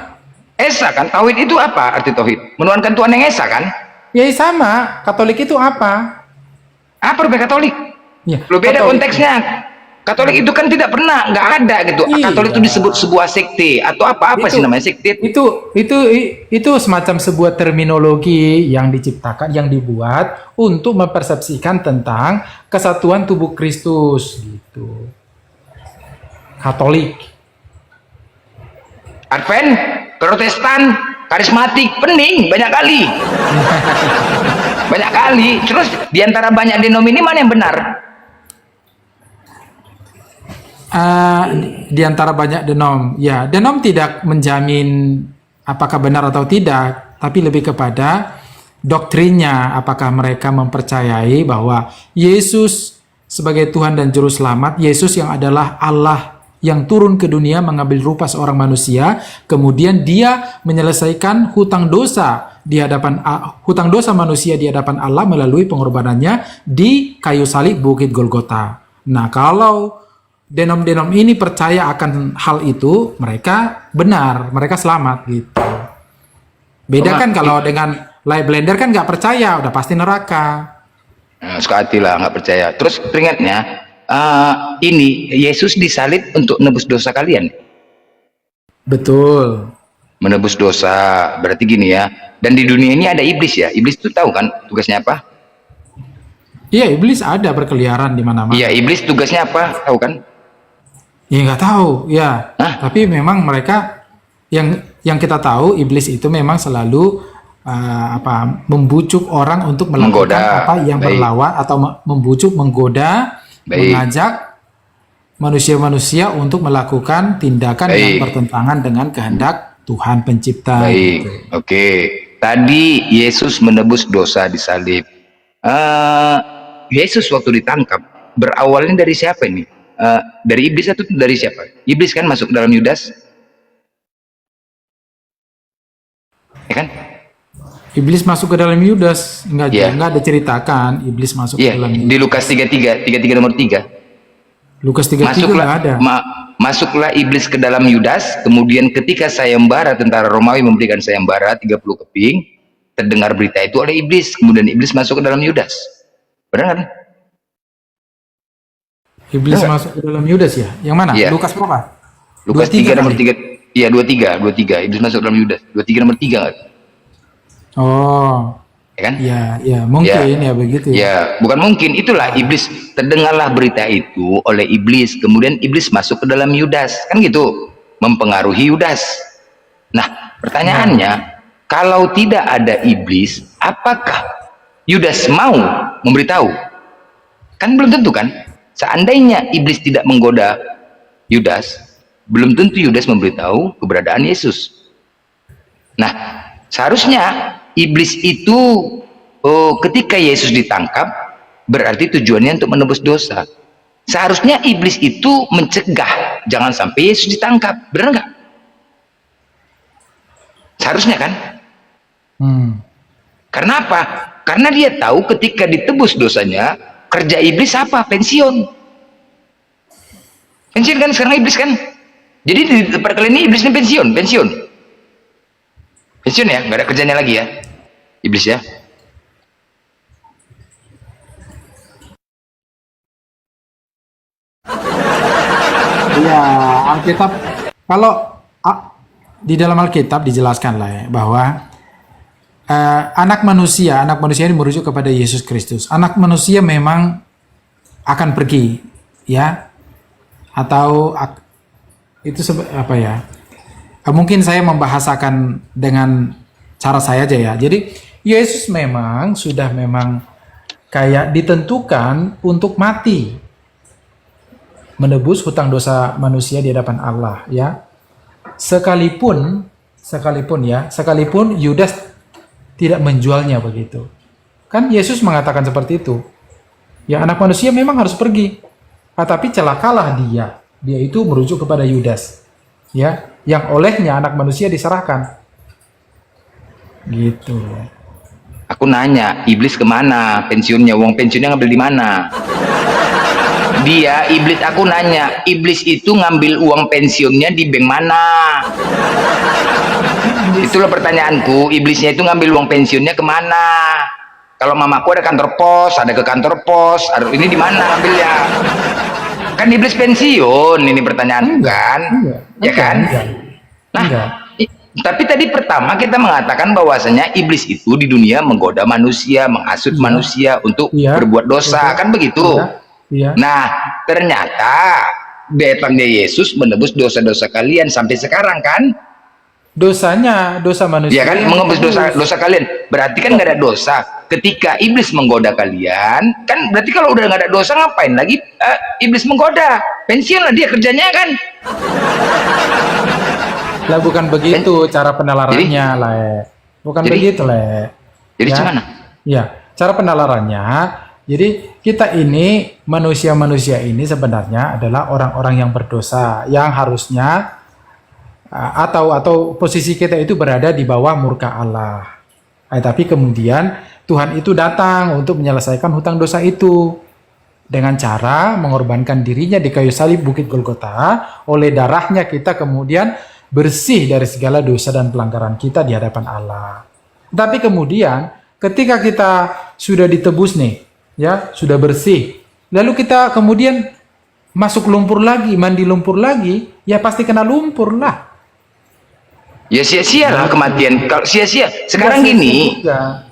Esa kan? Tauhid itu apa arti tauhid? Menuhankan Tuhan yang Esa kan? Ya sama, Katolik itu apa? Apa rupanya Katolik? Ya, Lo beda Katolik- konteksnya. Katolik itu kan tidak pernah, nggak ada gitu. Iya. Katolik itu disebut sebuah sekte atau apa sih namanya sekte? Itu semacam sebuah terminologi yang diciptakan, yang dibuat untuk mempersepsikan tentang kesatuan tubuh Kristus gitu. Katolik. Advent, Protestan, karismatik, pening banyak kali. Banyak kali. Terus diantara banyak denom ini mana yang benar? Di antara banyak denom, ya denom tidak menjamin apakah benar atau tidak, tapi lebih kepada doktrinnya, apakah mereka mempercayai bahwa Yesus sebagai Tuhan dan Juru Selamat, Yesus yang adalah Allah yang turun ke dunia mengambil rupa seorang manusia, kemudian dia menyelesaikan hutang dosa manusia di hadapan Allah melalui pengorbanannya di kayu salib Bukit Golgota. Nah, kalau denom-denom ini percaya akan hal itu, mereka benar, mereka selamat gitu. Beda kan kalau dengan lay blender kan nggak percaya, udah pasti neraka. Sekali lah nggak percaya. Terus peringatnya, ini Yesus disalib untuk nebus dosa kalian. Betul. Menebus dosa, berarti gini ya. Dan di dunia ini ada iblis ya. Iblis itu tahu kan tugasnya apa? Iya, iblis ada berkeliaran di mana-mana. Iya, iblis tugasnya apa? Tahu kan? Ya nggak tahu, ya. Hah? Tapi memang mereka yang kita tahu, iblis itu memang selalu membujuk orang untuk melakukan Menggoda. apa yang Baik. berlawan atau menggoda, Baik. mengajak manusia-manusia untuk melakukan tindakan yang Baik. bertentangan dengan kehendak Tuhan Pencipta. Baik, gitu. oke. Tadi Yesus menebus dosa di salib. Yesus waktu ditangkap berawalnya dari siapa ini? Dari iblis atau dari siapa? Iblis kan masuk dalam Yudas, ya kan? Iblis masuk ke dalam Yudas, Iya. enggak ada ceritakan iblis masuk ke Iya, dalam di Lukas 33 nomor 3. Lukas 33 nggak ada. Masuklah iblis ke dalam Yudas, kemudian ketika sayembara tentara Romawi memberikan sayembara 30 keping, terdengar berita itu oleh iblis, kemudian iblis masuk ke dalam Yudas. Benar kan? Iblis masuk ke dalam Yudas ya? Yang mana? Iya. Lukas berapa? Lukas 23 3 nomor kali? 3. Iya, 23. Iblis masuk ke dalam Yudas. 23 nomor 3 kan? Oh, Ya kan? ya mungkin ya begitu ya. Ya, bukan mungkin, itulah iblis. Terdengarlah berita itu oleh iblis, kemudian iblis masuk ke dalam Yudas, kan gitu, mempengaruhi Yudas. Nah, pertanyaannya, kalau tidak ada iblis, apakah Yudas mau memberitahu? Kan belum tentu kan? Seandainya iblis tidak menggoda Yudas, belum tentu Yudas memberitahu keberadaan Yesus. Nah, seharusnya iblis itu ketika Yesus ditangkap berarti tujuannya untuk menebus dosa. Seharusnya iblis itu mencegah jangan sampai Yesus ditangkap, benar nggak? Seharusnya kan? Karena apa? Karena dia tahu ketika ditebus dosanya, kerja iblis apa? Pensiun. Pensiun kan sekarang iblis kan? Jadi di tempat kali ini iblis ini pensiun. Pensiun ya, nggak ada kerjanya lagi ya, iblis ya. Ya, Alkitab kalau di dalam Alkitab dijelaskan lah ya, bahwa anak manusia ini merujuk kepada Yesus Kristus. Anak manusia memang akan pergi, ya, atau itu apa ya? Mungkin saya membahasakan dengan cara saya aja ya. Jadi Yesus memang sudah kayak ditentukan untuk mati, menebus hutang dosa manusia di hadapan Allah, ya. Sekalipun Yudas tidak menjualnya begitu. Kan Yesus mengatakan seperti itu. Ya, anak manusia memang harus pergi. Tapi celakalah dia. Dia itu merujuk kepada Yudas. Ya, yang olehnya anak manusia diserahkan. Gitu. Aku nanya, iblis kemana pensiunnya? Uang pensiunnya ngambil di mana? Iblis, aku nanya, iblis itu ngambil uang pensiunnya di bank mana? Itulah pertanyaanku, iblisnya itu ngambil uang pensiunnya kemana? Kalau mamaku ada kantor pos, ada ke kantor pos, ini di mana ngambilnya? Kan iblis pensiun, ini pertanyaan kan? Ya kan? Nah, tapi tadi pertama kita mengatakan bahwasanya iblis itu di dunia menggoda manusia, menghasut manusia untuk berbuat dosa, kan begitu? Iya. Nah, ternyata datangnya Yesus menebus dosa-dosa kalian sampai sekarang kan? Dosa manusia. Ya kan, menebus dosa kalian. Berarti kan nggak ada dosa. Ketika iblis menggoda kalian, kan berarti kalau udah nggak ada dosa ngapain lagi iblis menggoda? Pensiun lah dia kerjanya kan? Lah bukan begitu cara penalarannya, Bukan begitu, Jadi ya? gimana? Ya, cara penalarannya. Jadi kita ini manusia-manusia ini sebenarnya adalah orang-orang yang berdosa, yang harusnya atau posisi kita itu berada di bawah murka Allah. Tapi kemudian Tuhan itu datang untuk menyelesaikan hutang dosa itu dengan cara mengorbankan dirinya di kayu salib Bukit Golgota. Oleh darahnya kita kemudian bersih dari segala dosa dan pelanggaran kita di hadapan Allah. Tapi kemudian ketika kita sudah ditebus nih, ya, sudah bersih, lalu kita kemudian masuk lumpur lagi, mandi lumpur lagi, ya pasti kena lumpur lah. Ya sia-sia lah kematian. Kalau sia-sia, sekarang gini,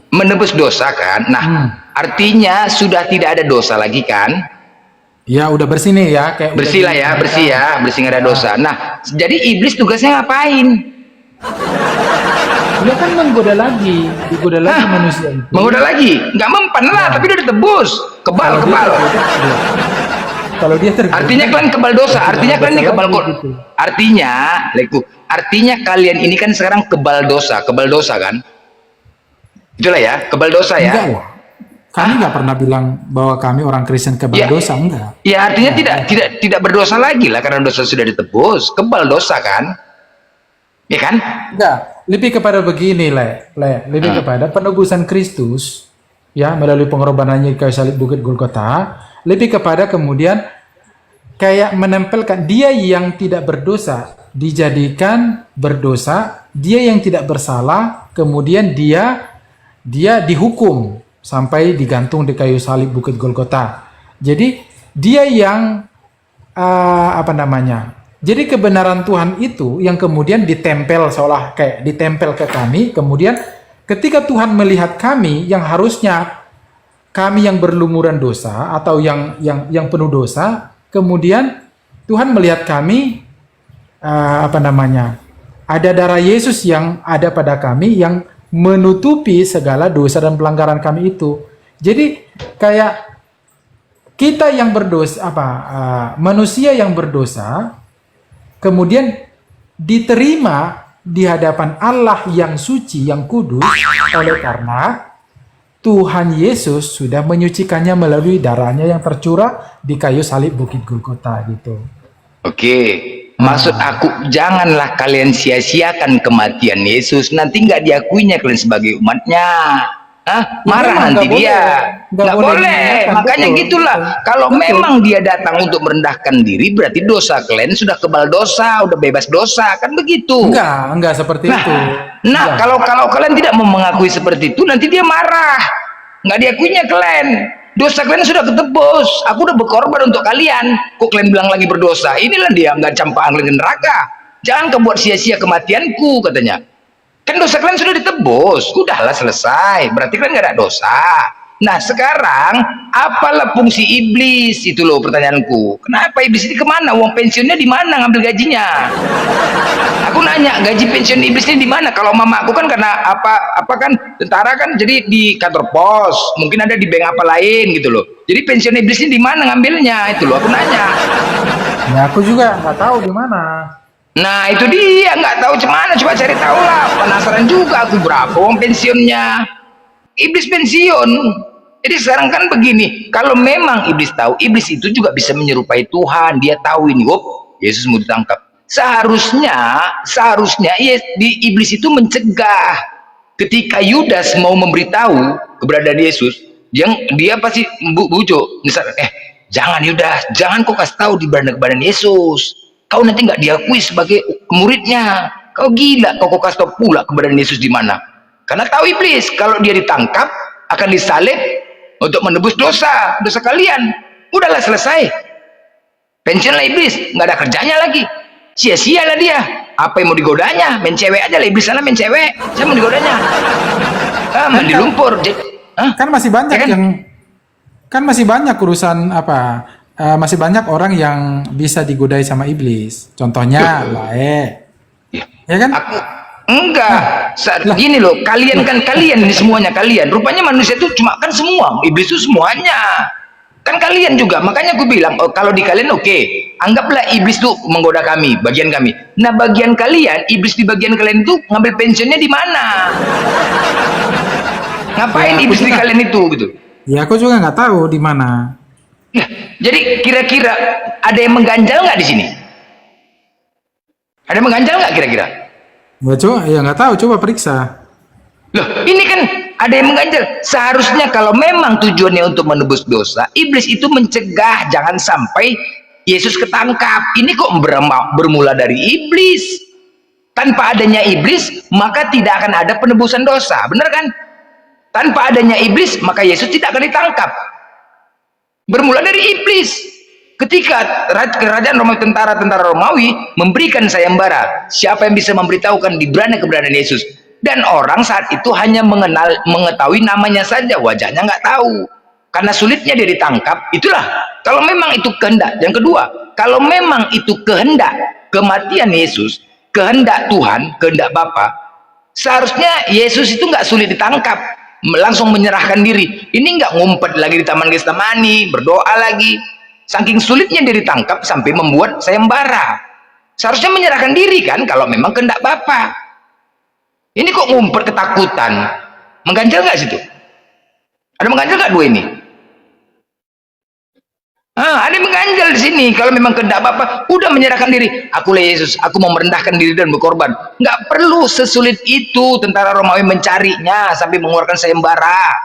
menebus dosa kan? Nah, artinya sudah tidak ada dosa lagi kan? Ya udah bersih nih ya, kayak bersih lah ya, bersih nggak ada dosa. Nah, jadi iblis tugasnya ngapain? Dia kan menggoda lagi manusia itu. Menggoda lagi, nggak mempan lah, tapi udah ditebus, kebal. Kalau dia tergoda, artinya kalian kebal dosa, artinya kalian ini kebal gitu. Artinya kalian ini kan sekarang kebal dosa kan? Itulah ya, kebal dosa ya. Enggak lah. Kami nggak pernah bilang bahwa kami orang Kristen kebal dosa, enggak. Ya artinya tidak berdosa lagi lah karena dosa sudah ditebus, kebal dosa kan? Ya kan? Enggak, lebih kepada begini, lebih kepada penebusan Kristus, ya, melalui pengorbanannya di kayu salib Bukit Golgota, lebih kepada kemudian kayak menempelkan dia yang tidak berdosa dijadikan berdosa, dia yang tidak bersalah kemudian dia dihukum sampai digantung di kayu salib Bukit Golgota. Jadi dia yang jadi kebenaran Tuhan itu yang kemudian ditempel, seolah kayak ditempel ke kami. Kemudian ketika Tuhan melihat kami yang harusnya kami yang berlumuran dosa atau yang penuh dosa, kemudian Tuhan melihat kami ada darah Yesus yang ada pada kami yang menutupi segala dosa dan pelanggaran kami itu. Jadi kayak kita yang berdosa, manusia yang berdosa, kemudian diterima di hadapan Allah yang suci, yang kudus, oleh karena Tuhan Yesus sudah menyucikannya melalui darahnya yang tercurah di kayu salib Bukit Golgota gitu. Oke, maksud aku janganlah kalian sia-siakan kematian Yesus, nanti nggak diakuinya kalian sebagai umatnya. Marah nanti dia. Nggak boleh. Makanya gitulah. Kalau memang dia datang untuk merendahkan diri, berarti dosa kalian sudah kebal dosa, udah bebas dosa, kan begitu? Enggak seperti itu. Nah, kalau kalian tidak mau mengakui seperti itu, nanti dia marah. Nggak diakuinya kalian. Dosa kalian sudah ketebus. Aku udah berkorban untuk kalian. Kok kalian bilang lagi berdosa? Inilah dia nggak campaan kalian ke neraka. Jangan kau buat sia-sia kematianku, katanya. Kan dosa kalian sudah ditebus, udahlah selesai. Berarti kalian nggak ada dosa. Nah sekarang apalah fungsi iblis itu loh pertanyaanku. Kenapa iblis ini kemana? Uang pensiunnya di mana ngambil gajinya? Aku nanya gaji pensiun iblisnya di mana? Kalau mama aku kan karena apa kan tentara kan, jadi di kantor pos. Mungkin ada di bank apa lain gitu loh. Jadi pensiun iblisnya di mana ngambilnya itu loh aku nanya. Ya aku juga nggak tahu di mana. Nah itu dia, nggak tahu cemana, coba cari tahu lah. Penasaran juga aku berapa uang pensiunnya iblis pensiun. Jadi sekarang kan begini, kalau memang iblis tahu, iblis itu juga bisa menyerupai Tuhan. Dia tahu ini, Yesus mau ditangkap. Seharusnya di iblis itu mencegah. Ketika Yudas mau memberitahu keberadaan Yesus, dia pasti bujuk. Misalnya, jangan Yudas, jangan kau kasih tahu di keberadaan Yesus. Kau nanti nggak diakui sebagai muridnya. Kau gila, kau kasih tahu pula keberadaan Yesus di mana. Karena tahu iblis, kalau dia ditangkap akan disalib untuk menebus dosa kalian. Udahlah selesai. Pensiunlah iblis, nggak ada kerjanya lagi. Sia-sialah dia. Apa yang mau digodanya? Main cewek aja lah, iblis sana main cewek. Saya mau digodanya. Mandi lumpur. Kan masih banyak ya kan? Kan masih banyak urusan masih banyak orang yang bisa digodai sama iblis. Contohnya Lae. Ya kan? Enggak. Gini loh, kalian ini semuanya kalian. Rupanya manusia itu cuma kan semua, iblis itu semuanya. Kan kalian juga. Makanya aku bilang, kalau di kalian oke. Anggaplah iblis itu menggoda kami, bagian kami. Nah, bagian kalian, iblis di bagian kalian itu ngambil pensiunnya di mana? Ngapain iblis di kalian itu gitu? Ya aku juga nggak tahu di mana. Nah, jadi kira-kira ada yang mengganjal nggak di sini? Ada yang mengganjal nggak kira-kira? Ya nggak tahu, coba periksa. Loh, ini kan ada yang mengganjal. Seharusnya kalau memang tujuannya untuk menebus dosa, iblis itu mencegah jangan sampai Yesus ketangkap. Ini kok bermula dari iblis. Tanpa adanya iblis, maka tidak akan ada penebusan dosa. Benar kan? Tanpa adanya iblis, maka Yesus tidak akan ditangkap. Bermula dari iblis. Ketika kerajaan Romawi, tentara Romawi memberikan sayembara, siapa yang bisa memberitahukan di mana keberadaan Yesus? Dan orang saat itu hanya mengetahui namanya saja, wajahnya nggak tahu. Karena sulitnya dia ditangkap. Itulah kalau memang itu kehendak. Yang kedua, kalau memang itu kehendak kematian Yesus, kehendak Tuhan, kehendak Bapa, seharusnya Yesus itu nggak sulit ditangkap, langsung menyerahkan diri. Ini nggak ngumpet lagi di Taman Getsemani, berdoa lagi. Saking sulitnya dia ditangkap sampai membuat sayembara. Seharusnya menyerahkan diri kan kalau memang kehendak Bapa. Ini kok ngumpet ketakutan? Mengganjal nggak situ? Ada mengganjal nggak dua ini? Ada yang mengganjal di sini. Kalau memang kehendak Bapa, udah menyerahkan diri. Akulah Yesus, aku mau merendahkan diri dan berkorban. Nggak perlu sesulit itu tentara Romawi mencarinya sampai mengeluarkan sayembara.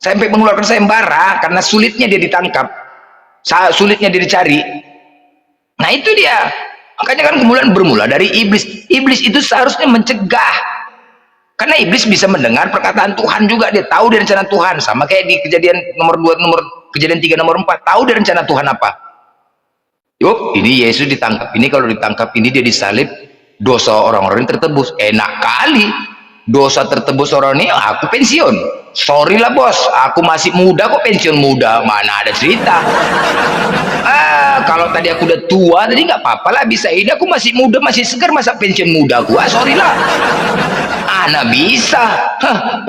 Sampai mengeluarkan sayembara karena sulitnya dia ditangkap. sulitnya dia dicari. Nah itu dia, makanya kan kemudian bermula dari iblis. Iblis itu seharusnya mencegah, karena iblis bisa mendengar perkataan Tuhan juga, dia tahu dari rencana Tuhan, sama kayak di kejadian kejadian 3 nomor 4, tahu dari rencana Tuhan apa. Yuk, ini Yesus ditangkap, ini kalau ditangkap ini dia disalib, dosa orang-orang ini tertebus. Enak kali dosa tertebus orang ini, aku pensiun. Sorry lah bos, aku masih muda kok pensiun muda, mana ada cerita. Kalau tadi aku udah tua tadi nggak apa-apa lah, bisa ini aku masih muda, masih segar, masa pensiun muda gua, sorry lah. Mana bisa,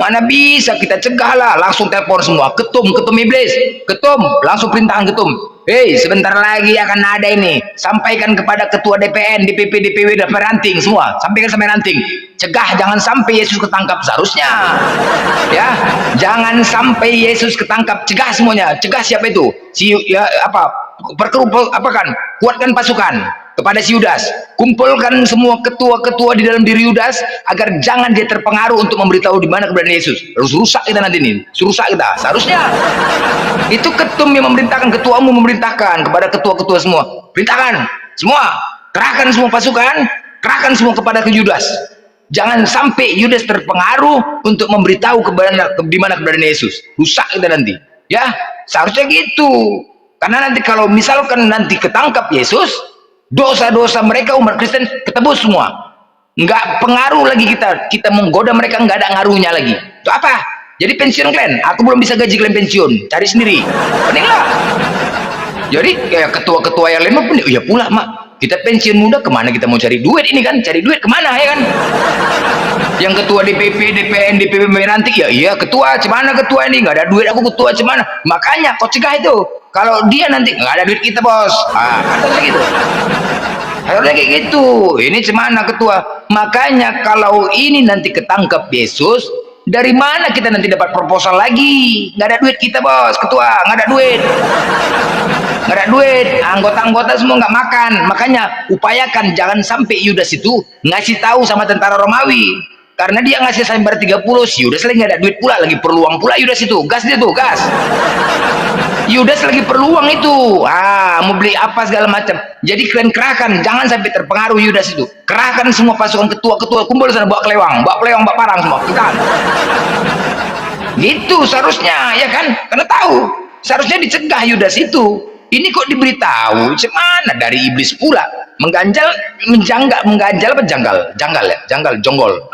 mana bisa, kita cegah lah, langsung telepon semua, ketum iblis, ketum, langsung perintahkan ketum, hei sebentar lagi akan ada ini, sampaikan kepada ketua DPN, DPP, DPW, dan ranting semua, sampaikan sampai ranting, cegah jangan sampai Yesus ketangkap, seharusnya ya, jangan sampai Yesus ketangkap, cegah semuanya, cegah siapa itu, kuatkan pasukan kepada si Yudas, kumpulkan semua ketua-ketua di dalam diri Yudas agar jangan dia terpengaruh untuk memberitahu di mana keberadaan Yesus. Harus rusak kita nanti ini, rusak kita. Seharusnya itu ketum yang memerintahkan, ketua umum memerintahkan kepada ketua-ketua semua, perintahkan semua, kerahkan semua pasukan, kerahkan semua kepada ke Yudas. Jangan sampai Yudas terpengaruh untuk memberitahu di mana keberadaan Yesus. Rusak kita nanti. Ya, seharusnya gitu. Karena nanti kalau misalkan nanti ketangkap Yesus, dosa-dosa mereka umat Kristen ketebus semua, nggak pengaruh lagi kita menggoda mereka, nggak ada ngaruhnya lagi. Itu apa? Jadi pensiun kalian, aku belum bisa gaji kalian pensiun, cari sendiri, pentinglah. Jadi kayak ketua-ketua yang lain pun ya pula mak, kita pensiun muda kemana kita mau cari duit ini kan, cari duit kemana ya kan? Yang ketua DPP, DPN, DPP ranting ya iya ketua, cemana ketua ini nggak ada duit, aku ketua cemana, makanya kau cegah itu. Kalau dia nanti nggak ada duit kita bos, harusnya gitu, harusnya kayak gitu. Ini cemana ketua, makanya kalau ini nanti ketangkap Yesus, dari mana kita nanti dapat proposal lagi? Nggak ada duit kita bos, ketua nggak ada duit, nggak ada duit, anggota-anggota semua nggak makan. Makanya upayakan jangan sampai Yudas itu ngasih tahu sama tentara Romawi, karena dia ngasih sayembara 30, si Yudas lagi nggak ada duit pula, lagi peluang pula Yudas itu, gas dia tuh, gas. Yudas lagi peluang itu, mau beli apa segala macam. Jadi kalian kerahkan, jangan sampai terpengaruh Yudas itu. Kerahkan semua pasukan ketua-ketua, kumpul sana, bawa kelewang, bawa parang semua, kita. Gitu seharusnya, ya kan? Karena tahu, seharusnya dicegah Yudas itu. Ini kok diberitahu, cemana dari iblis pula, mengganjal apa jonggol.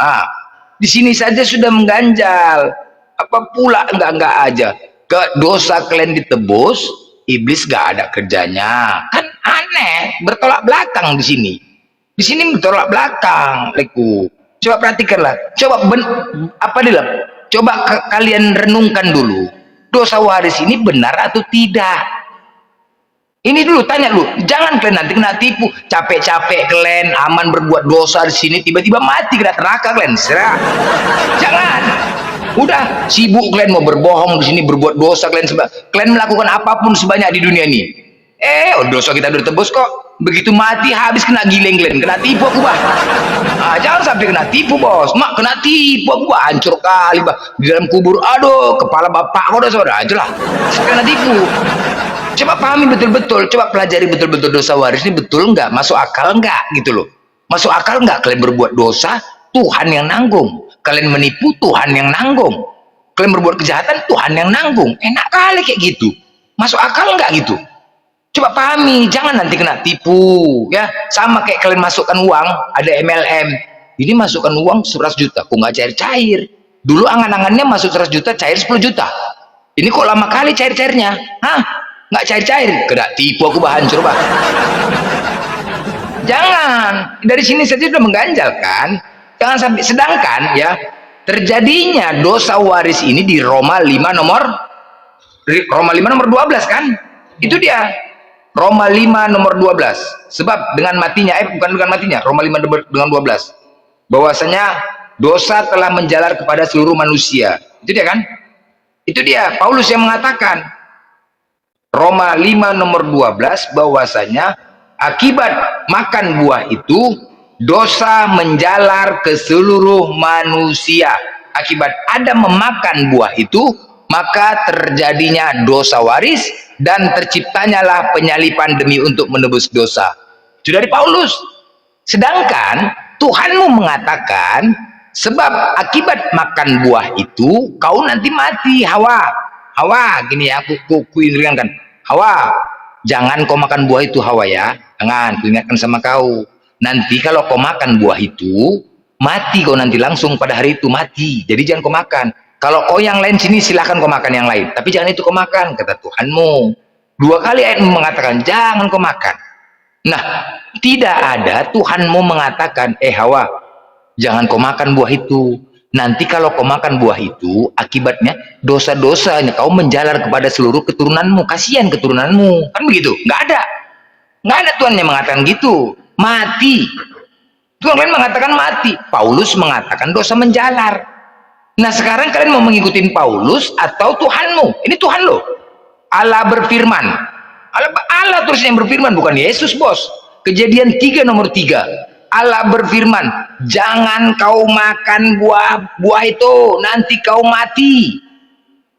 Di sini saja sudah mengganjal, apa pula enggak aja. Ke dosa kalian ditebus, iblis gak ada kerjanya, kan aneh, bertolak belakang di sini. Di sini bertolak belakang, leku. Coba perhatikanlah, coba kalian renungkan dulu, dosa waris ini benar atau tidak? Ini dulu tanya dulu, jangan kalian nanti kena tipu, capek-capek kalian aman berbuat dosa di sini, tiba-tiba mati kena neraka kalian, serah. Jangan. Udah sibuk kalian mau berbohong di sini, berbuat dosa kalian melakukan apapun sebanyak di dunia ini. Dosa kita udah ditebus kok. Begitu mati habis kena gileng kalian, kena tipu aku bah. Jangan sampai kena tipu bos, mak kena tipu aku bah, hancur kali bah. Di dalam kubur, aduh kepala bapak kau udah saudara aja lah, kena tipu. Coba pahami betul-betul, coba pelajari betul-betul dosa waris ini betul nggak, masuk akal nggak gitu loh. Masuk akal nggak kalian berbuat dosa, Tuhan yang nanggung. Kalian menipu, Tuhan yang nanggung. Kalian berbuat kejahatan, Tuhan yang nanggung. Enak kali kayak gitu. Masuk akal nggak gitu? Coba pahami, jangan nanti kena tipu ya. Sama kayak kalian masukkan uang, ada MLM. Ini masukkan uang 100 juta, kok nggak cair-cair? Dulu angan-angannya masuk 100 juta, cair 10 juta. Ini kok lama kali cair-cairnya? Nggak cair-cair? Kena tipu aku bah, hancur bah. Jangan, dari sini saja sudah mengganjal kan? Jangan sampai, sedangkan ya terjadinya dosa waris ini di Roma 5 nomor 12 kan, itu dia Roma 5 nomor 12, sebab dengan matinya bukan matinya, Roma 5 dengan 12, bahwasanya dosa telah menjalar kepada seluruh manusia, itu dia kan, itu dia Paulus yang mengatakan Roma 5 nomor 12 bahwasanya akibat makan buah itu dosa menjalar ke seluruh manusia. Akibat Adam memakan buah itu, maka terjadinya dosa waris. dan terciptanyalah penyalipan demi untuk menebus dosa. Itu dari Paulus. Sedangkan Tuhanmu mengatakan, sebab akibat makan buah itu kau nanti mati. Hawa, gini ya, aku ingatkan, Hawa, jangan kau makan buah itu, Hawa ya, jangan, aku ingatkan sama kau. Nanti kalau kau makan buah itu, mati kau nanti langsung pada hari itu, mati. Jadi jangan kau makan. Kalau kau yang lain sini silahkan kau makan yang lain, tapi jangan itu kau makan, kata Tuhanmu. 2 kali ayat mengatakan jangan kau makan. Nah, tidak ada Tuhanmu mengatakan, Hawa, jangan kau makan buah itu. Nanti kalau kau makan buah itu, akibatnya dosa-dosanya kau menjalar kepada seluruh keturunanmu. Kasihan keturunanmu, kan begitu? Nggak ada Tuhan yang mengatakan gitu. Mati. Tuhan lain mengatakan mati. Paulus mengatakan dosa menjalar. Nah, sekarang kalian mau mengikuti Paulus atau Tuhanmu? Ini Tuhan loh. Allah berfirman. Allah terus yang berfirman, bukan Yesus, bos. Kejadian 3 nomor 3. Allah berfirman, jangan kau makan buah itu, nanti kau mati.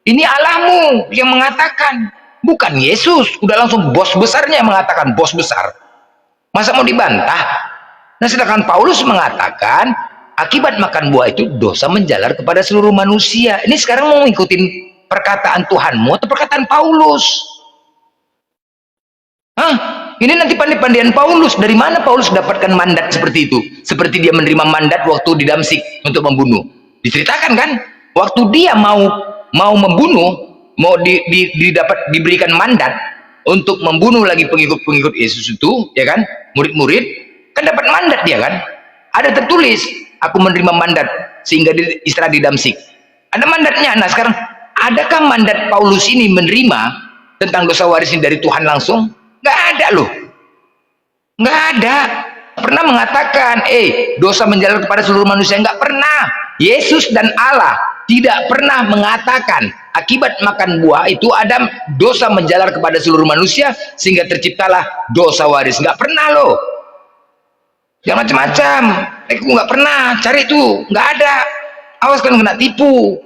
Ini Allahmu yang mengatakan, bukan Yesus. Udah langsung bos besarnya yang mengatakan, bos besar. Masa mau dibantah? Nah, sedangkan Paulus mengatakan, akibat makan buah itu dosa menjalar kepada seluruh manusia. Ini sekarang mau ngikutin perkataan Tuhanmu atau perkataan Paulus? Ini nanti pandai-pandaian Paulus. Dari mana Paulus dapatkan mandat seperti itu? Seperti dia menerima mandat waktu di Damsik untuk membunuh. Diceritakan kan? Waktu dia mau membunuh, mau diberikan mandat untuk membunuh lagi pengikut-pengikut Yesus itu, ya kan? Murid-murid kan dapat mandat dia kan? Ada tertulis, aku menerima mandat sehingga istirahat di Damsik. Ada mandatnya. Nah, sekarang adakah mandat Paulus ini menerima tentang dosa waris ini dari Tuhan langsung? Nggak ada loh. Nggak ada. Pernah mengatakan, dosa menjalar kepada seluruh manusia? Nggak pernah. Yesus dan Allah tidak pernah mengatakan akibat makan buah itu ada dosa menjalar kepada seluruh manusia sehingga terciptalah dosa waris. Nggak pernah loh. Jangan macam-macam. Aku nggak pernah cari itu. Nggak ada. Awas kalian kena tipu.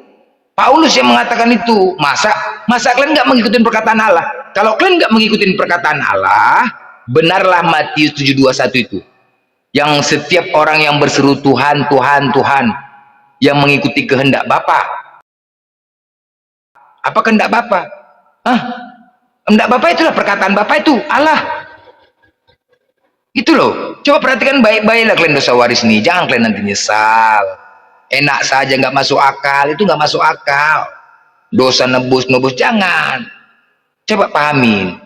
Paulus yang mengatakan itu. Masa kalian nggak mengikuti perkataan Allah? Kalau kalian nggak mengikuti perkataan Allah, benarlah Matius 7:21 itu. Yang setiap orang yang berseru Tuhan, Tuhan, Tuhan, yang mengikuti kehendak Bapa. Apa kehendak Bapa? Kehendak Bapa itulah perkataan Bapa itu, Allah. Itu loh. Coba perhatikan baik-baiklah kalian dosa waris nih. Jangan kalian nanti nyesal. Enak saja, nggak masuk akal. Itu nggak masuk akal. Dosa nebus, jangan. Coba pahamin.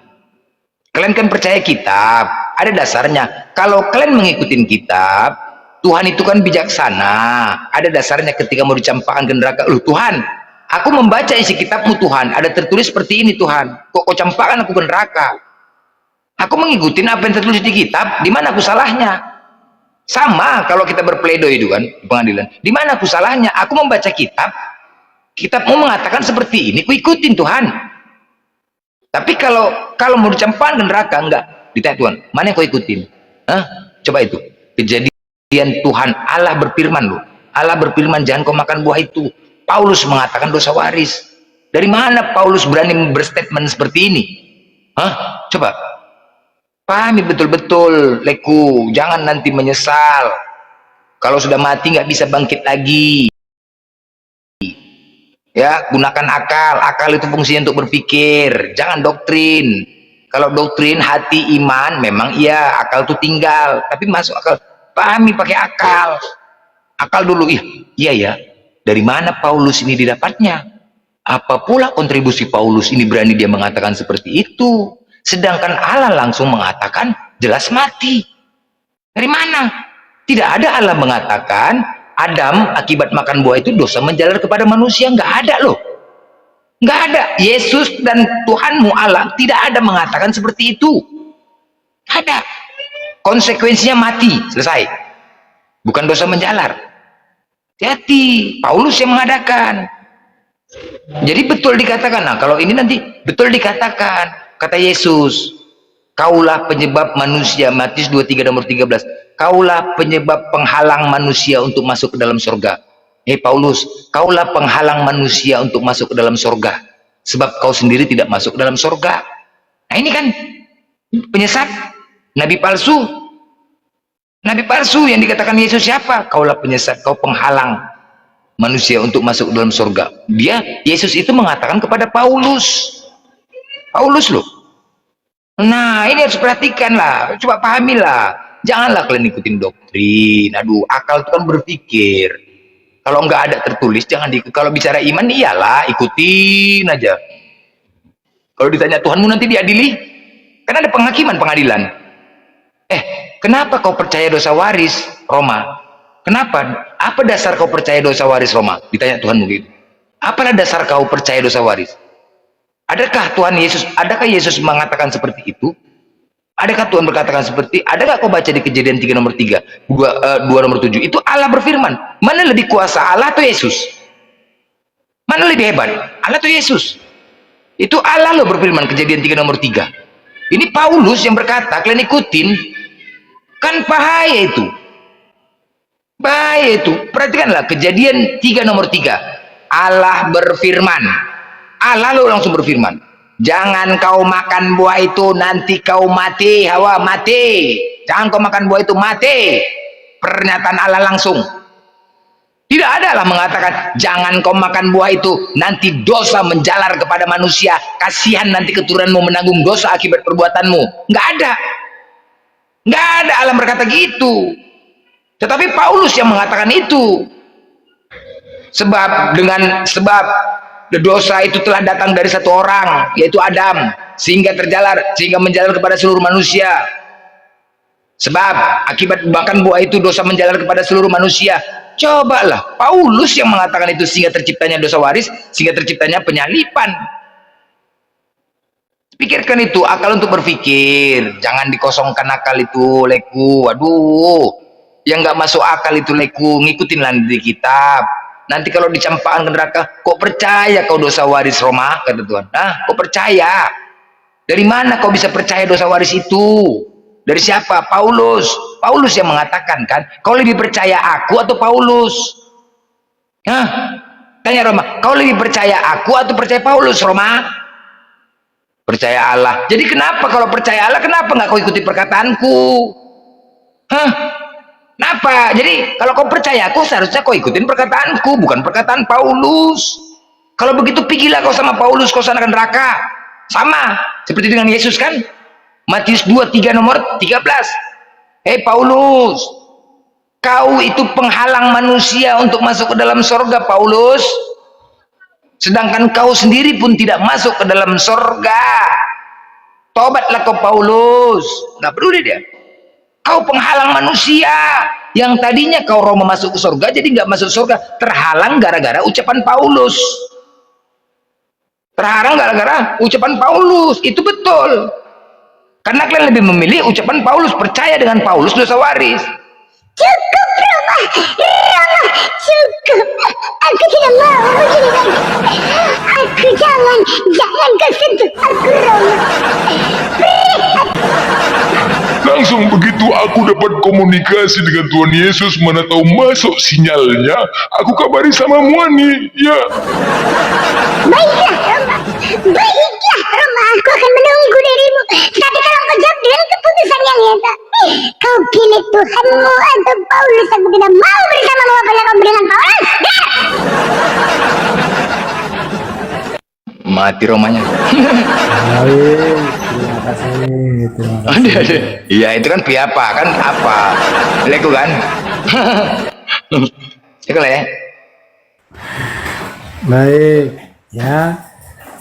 Kalian kan percaya kitab, ada dasarnya. Kalau kalian mengikuti kitab, Tuhan itu kan bijaksana. Ada dasarnya ketika mau dicampakkan ke neraka. Loh Tuhan, aku membaca isi kitabmu Tuhan. Ada tertulis seperti ini Tuhan. Kok kau campakkan aku ke neraka? Aku mengikuti apa yang tertulis di kitab. Di mana aku salahnya? Sama kalau kita berpledoi itu kan di pengadilan. Di mana aku salahnya? Aku membaca kitab. Kitabmu mengatakan seperti ini. Ku ikutin Tuhan. Tapi kalau mau dicampakkan ke neraka, enggak. Ditanya Tuhan, mana yang kau ikutin? Coba itu. Kejadian Tuhan, Allah berfirman loh. Allah berfirman, jangan kau makan buah itu. Paulus mengatakan dosa waris. Dari mana Paulus berani berstatement seperti ini? Coba. Pahami betul-betul, Leku. Jangan nanti menyesal. Kalau sudah mati nggak bisa bangkit lagi. Ya, gunakan akal. Akal itu fungsinya untuk berpikir, jangan doktrin. Kalau doktrin hati iman memang iya, akal itu tinggal, tapi masuk akal. Pahami pakai akal. Akal dulu. Iya ya. Dari mana Paulus ini didapatnya? Apa pula kontribusi Paulus ini berani dia mengatakan seperti itu? Sedangkan Allah langsung mengatakan jelas mati. Dari mana? Tidak ada Allah mengatakan Adam akibat makan buah itu dosa menjalar kepada manusia. Nggak ada loh. Nggak ada. Yesus dan Tuhanmu Allah tidak ada mengatakan seperti itu. Ada. Konsekuensinya mati. Selesai. Bukan dosa menjalar. Hati-hati. Paulus yang mengadakan. Jadi betul dikatakan. Nah kalau ini nanti betul dikatakan. Kata Yesus, kaulah penyebab manusia. Matius 23 nomor 13. Kaulah penyebab penghalang manusia untuk masuk ke dalam surga. Paulus, kaulah penghalang manusia untuk masuk ke dalam surga. Sebab kau sendiri tidak masuk ke dalam surga. Nah ini kan penyesat, nabi palsu. Nabi palsu yang dikatakan Yesus siapa? Kaulah penyesat, kau penghalang manusia untuk masuk dalam surga. Yesus itu mengatakan kepada Paulus. Paulus loh. Nah ini harus perhatikan lah, coba pahamilah. Janganlah kalian ikutin doktrin. Aduh, akal itu kan berpikir. Kalau nggak ada tertulis jangan diikut. Kalau bicara iman iyalah ikutin aja. Kalau ditanya Tuhanmu nanti diadili, kan ada penghakiman pengadilan. Kenapa kau percaya dosa waris, Roma? Kenapa? Apa dasar kau percaya dosa waris, Roma? Ditanya Tuhanmu gitu. Apalah dasar kau percaya dosa waris? Adakah Yesus mengatakan seperti itu? Adakah Tuhan berkatakan seperti? Adakah kau baca di Kejadian 3 nomor 3, 2 nomor 7? Itu Allah berfirman. Mana lebih kuasa, Allah atau Yesus? Mana lebih hebat? Allah atau Yesus? Itu Allah loh berfirman, Kejadian 3 nomor 3. Ini Paulus yang berkata, kalian ikutin. Kan bahaya itu. Bahaya itu. Perhatikanlah Kejadian 3 nomor 3. Allah berfirman. Allah lo langsung berfirman. Jangan kau makan buah itu, nanti kau mati. Hawa, mati. Jangan kau makan buah itu, mati. Pernyataan Allah langsung. Tidak ada Allah mengatakan, jangan kau makan buah itu, nanti dosa menjalar kepada manusia. Kasihan nanti keturunanmu menanggung dosa akibat perbuatanmu. Nggak ada. Nggak ada Allah berkata gitu. Tetapi Paulus yang mengatakan itu. Sebab dosa itu telah datang dari satu orang, yaitu Adam, sehingga menjalar kepada seluruh manusia. Sebab akibat makan buah itu dosa menjalar kepada seluruh manusia. Cobalah, Paulus yang mengatakan itu, sehingga terciptanya dosa waris, sehingga terciptanya penyalipan. Pikirkan itu, akal untuk berpikir. Jangan dikosongkan akal itu, leku. Aduh, yang nggak masuk akal itu leku. Ngikutinlah di kitab. Nanti kalau dicampakkan ke neraka, kok percaya kau dosa waris, Roma? Kata Tuhan. Nah, kok percaya? Dari mana kau bisa percaya dosa waris itu? Dari siapa? Paulus. Paulus yang mengatakan kan, kau lebih percaya aku atau Paulus? Hah? Tanya Roma, kau lebih percaya aku atau percaya Paulus, Roma? Percaya Allah. Jadi kenapa kalau percaya Allah, kenapa nggak kau ikuti perkataanku? Hah? Kenapa? Jadi kalau kau percaya aku, seharusnya kau ikutin perkataanku, bukan perkataan Paulus. Kalau begitu pergilah kau sama Paulus, kau sana ke neraka. Sama seperti dengan Yesus kan? Matius 2:3 nomor 13. Hei Paulus, kau itu penghalang manusia untuk masuk ke dalam surga, Paulus. Sedangkan kau sendiri pun tidak masuk ke dalam surga. Tobatlah kau Paulus. Nggak peduli dia. Kau penghalang manusia. Yang tadinya kau Roma masuk ke surga, jadi nggak masuk surga. Terhalang gara-gara ucapan Paulus. Terhalang gara-gara ucapan Paulus. Itu betul. Karena kalian lebih memilih ucapan Paulus. Percaya dengan Paulus dosa waris. Cukup Roma, cukup. Aku tidak mau begini lagi. Aku jangan kau sentuh aku Roma. Langsung begitu aku dapat komunikasi dengan Tuhan Yesus, mana tahu masuk sinyalnya, aku kabari sama Muani, ya. Baiklah Roma, aku akan menunggu darimu. Tapi kalau kau jawab dengan keputusan yang nyata, kau pilih Tuhanmu atau Paulus, aku tidak mau bersamamu apabila kau dengan Paulus. Mati Romanya. Baik, terima kasih. Iya itu kan piapa kan apa? Leku kan? Ikulah ya. Baik, ya.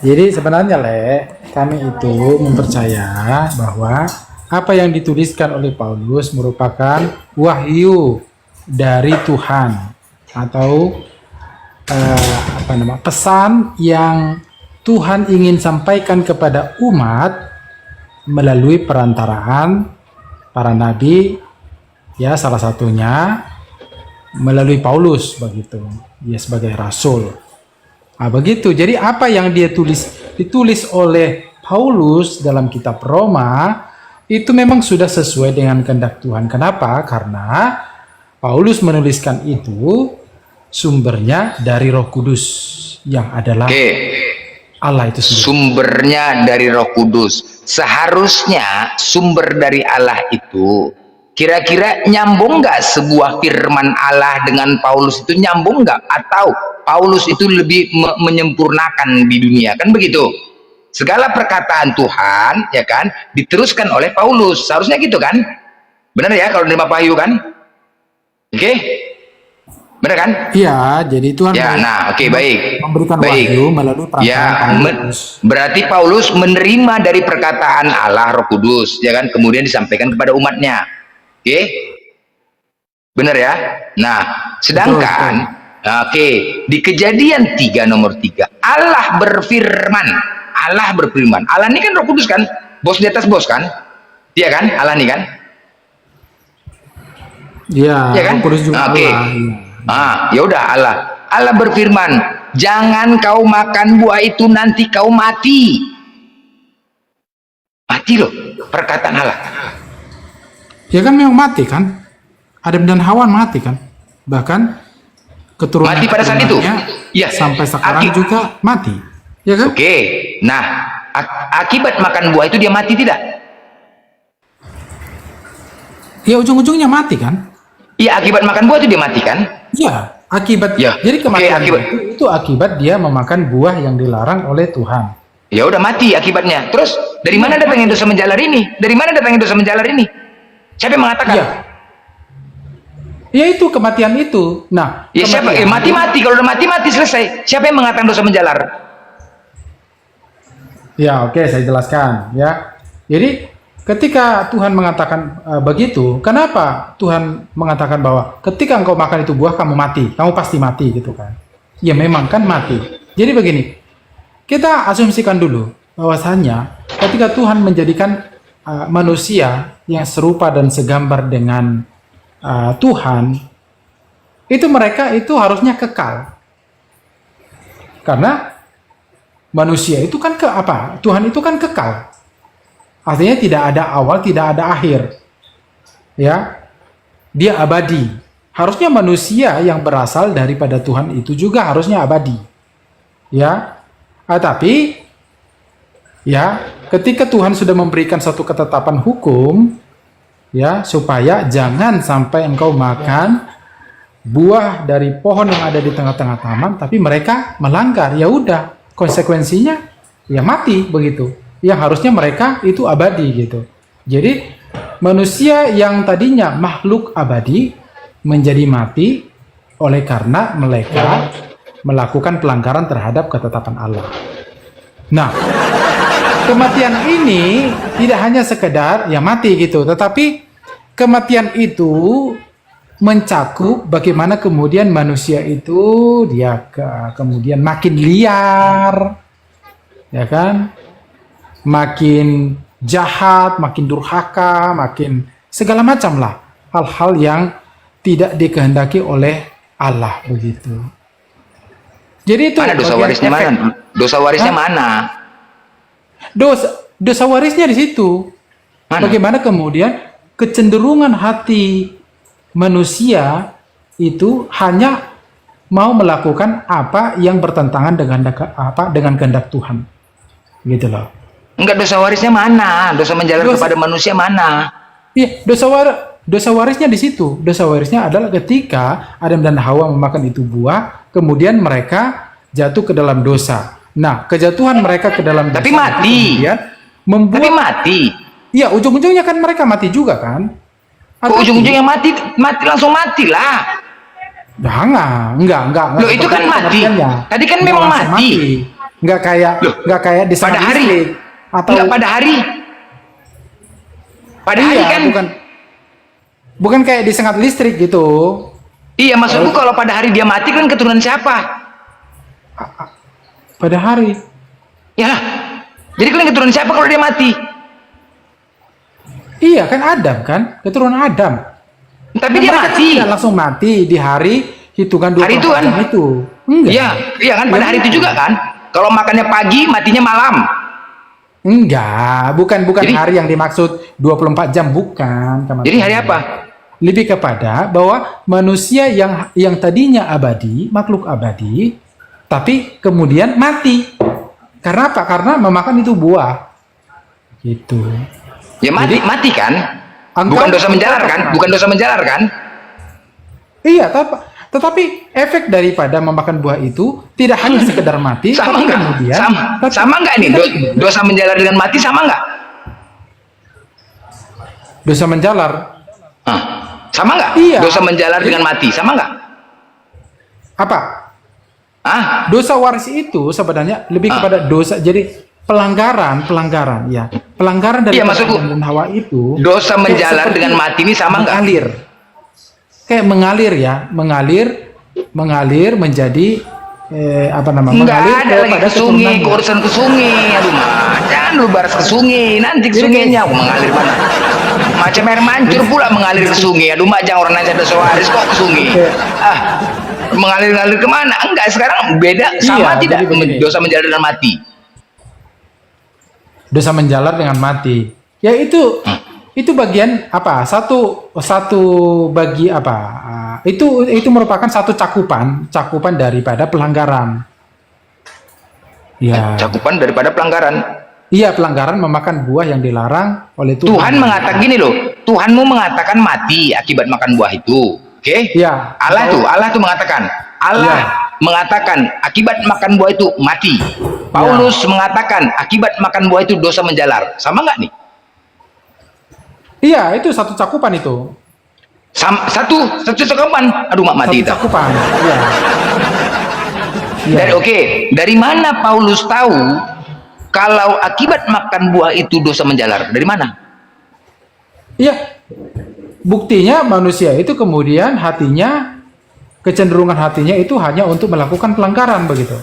Jadi sebenarnya kami itu mempercaya bahwa apa yang dituliskan oleh Paulus merupakan wahyu dari Tuhan atau pesan yang Tuhan ingin sampaikan kepada umat melalui perantaraan para nabi, ya salah satunya melalui Paulus begitu, dia sebagai rasul. Nah, begitu. Jadi apa yang ditulis oleh Paulus dalam kitab Roma itu memang sudah sesuai dengan kehendak Tuhan. Kenapa? Karena Paulus menuliskan itu sumbernya dari Roh Kudus yang adalah Allah itu sendiri. Sumbernya dari Roh Kudus. Seharusnya sumber dari Allah itu kira-kira nyambung nggak sebuah firman Allah dengan Paulus itu nyambung nggak? Atau Paulus itu lebih menyempurnakan di dunia, kan begitu? Segala perkataan Tuhan, ya kan, diteruskan oleh Paulus. Seharusnya gitu kan? Benar ya kalau nerima wahyu kan? Oke? Benar kan? Iya, jadi Tuhan Ya, nah, oke, baik. memberikan Baik. wahyu melalui Ya, perkataan Paulus. berarti Paulus menerima dari perkataan Allah Roh Kudus, ya kan, kemudian disampaikan kepada umatnya. Oke? Benar ya? Nah, sedangkan oke, di Kejadian 3 nomor 3, Allah berfirman. Allah ini kan Roh Kudus kan? Bos di atas bos kan? Iya kan? Allah ini kan? Iya, Ya kan? Roh Kudus juga Oke. Allah. Iya. Ya udah, Allah berfirman, jangan kau makan buah itu, nanti kau mati. Mati loh, perkataan Allah. Ya kan memang mati kan? Adam dan Hawa mati kan? Bahkan keturunan Mati pada saat itu? keturunannya Iya. sampai sekarang Aki- juga mati. Ya kan? Oke, nah akibat makan buah itu dia mati tidak? Ya ujung-ujungnya mati kan? Iya, akibat makan buah itu dia mati kan? Ya, akibat. Ya, Jadi kematian oke, akibat. itu akibat dia memakan buah yang dilarang oleh Tuhan. Ya udah mati akibatnya. Terus dari mana datangnya dosa menjalar ini? Dari mana datangnya dosa menjalar ini? Siapa yang mengatakan? Ya. Ya itu kematian itu. Nah, Ya siapa? Mati. Kalau udah mati selesai. Siapa yang mengatakan dosa menjalar? Ya, oke, saya jelaskan ya. Jadi ketika Tuhan mengatakan begitu, kenapa Tuhan mengatakan bahwa ketika engkau makan itu buah kamu mati, kamu pasti mati gitu kan? Ya memang kan mati. Jadi begini, kita asumsikan dulu bahwasannya ketika Tuhan menjadikan manusia yang serupa dan segambar dengan Tuhan, itu mereka itu harusnya kekal. Karena manusia itu kan Tuhan itu kan kekal. Artinya tidak ada awal, tidak ada akhir. Ya. Dia abadi. Harusnya manusia yang berasal daripada Tuhan itu juga harusnya abadi. Ya. Tapi ya, ketika Tuhan sudah memberikan satu ketetapan hukum ya, supaya jangan sampai engkau makan buah dari pohon yang ada di tengah-tengah taman, tapi mereka melanggar, ya udah, konsekuensinya ya mati begitu. Yang harusnya mereka itu abadi gitu. Jadi manusia yang tadinya makhluk abadi menjadi mati oleh karena mereka melakukan pelanggaran terhadap ketetapan Allah. Nah, kematian ini tidak hanya sekedar ya mati gitu, tetapi kematian itu mencakup bagaimana kemudian manusia itu dia kemudian makin liar, ya kan? Makin jahat, makin durhaka, makin segala macam lah hal-hal yang tidak dikehendaki oleh Allah begitu. Jadi itu Mana dosa bagian warisnya efek. mana? Dosa warisnya mana? Dosa warisnya di situ. Mana? Bagaimana kemudian kecenderungan hati manusia itu hanya mau melakukan apa yang bertentangan dengan kehendak Tuhan. Gitu loh. Enggak, dosa warisnya mana? Dosa menjalar kepada manusia mana? Iya, dosa warisnya di situ. Dosa warisnya adalah ketika Adam dan Hawa memakan itu buah, kemudian mereka jatuh ke dalam dosa. Nah, kejatuhan mereka ke dalam dosa Tapi mati. kemudian membuat Tapi mati. Iya, ujung-ujungnya kan mereka mati juga kan? Kok ujung-ujungnya mati langsung mati lah. Jangan, enggak. Loh, itu kan mati. pengertiannya. Tadi kan Enggak memang langsung mati. Enggak kayak di Pada hari. listrik atau Enggak pada hari. Pada hari iya, kan. bukan kayak disengat listrik gitu. Iya, maksudku kalau pada hari dia mati kan keturunan siapa? Pada hari. Ya. Jadi kalian keturunan siapa kalau dia mati? Iya kan Adam kan, keturunan Adam. Tapi Dan dia mereka mati. tidak langsung mati di hari hitungan 24 Hari itu kan? jam itu. Enggak. Iya kan pada hari itu juga kan. Kalau makannya pagi, matinya malam. Enggak, bukan Jadi- hari yang dimaksud 24 jam, bukan. teman-teman. Jadi hari apa? Lebih kepada bahwa manusia yang tadinya abadi, makhluk abadi, tapi kemudian mati. Karena apa? Karena memakan itu buah. Gitu. Ya mati kan? Engkau- Bukan dosa menjalar kan? Bukan dosa menjalar kan? Iya, tetapi efek daripada memakan buah itu tidak hanya sekedar mati, Sama tapi nggak? kemudian Sama nggak nih? Dosa menjalar dengan mati sama nggak? dosa menjalar. Hah, sama nggak? Iya. Dosa menjalar dengan mati sama nggak? Apa? Ah, Dosa waris itu sebenarnya lebih kepada dosa, jadi pelanggaran ya. Pelanggaran dari Iya, maksudku, Adam dan Hawa itu dosa kayak menjalar seperti dengan mati ini sama nggak? mengalir. Kayak mengalir menjadi Nggak mengalir ada lagi kepada ke sungai, keturunannya. urusan ke sungai. Aduh, jangan lu baras ke sungai, nanti ke sungainya aku mengalir mana? Macam air mancur pula mengalir ke sungai. Aduh, jangan orang nanya dosa waris kok ke sungai. Ah, mengalir kemana? Enggak, sekarang beda sama Iya, tidak jadi begini. dosa menjalar dengan mati. Dosa menjalar dengan mati. Ya itu bagian apa? Satu bagi apa? Itu merupakan satu cakupan daripada pelanggaran. Ya. Cakupan daripada pelanggaran. Iya, pelanggaran memakan buah yang dilarang oleh Tuhan. Tuhan mengatakan gini loh, Tuhanmu mengatakan mati akibat makan buah itu. Oke? Iya. Allah tuh mengatakan, mengatakan akibat makan buah itu mati. Paulus mengatakan akibat makan buah itu dosa menjalar. Sama nggak nih? Iya, itu satu cakupan itu. Satu cakupan. Aduh, mak mati Satu kita. cakupan. Iya. Iya. Dari mana Paulus tahu kalau akibat makan buah itu dosa menjalar? Dari mana? Iya. Buktinya manusia itu kemudian kecenderungan hatinya itu hanya untuk melakukan pelanggaran begitu.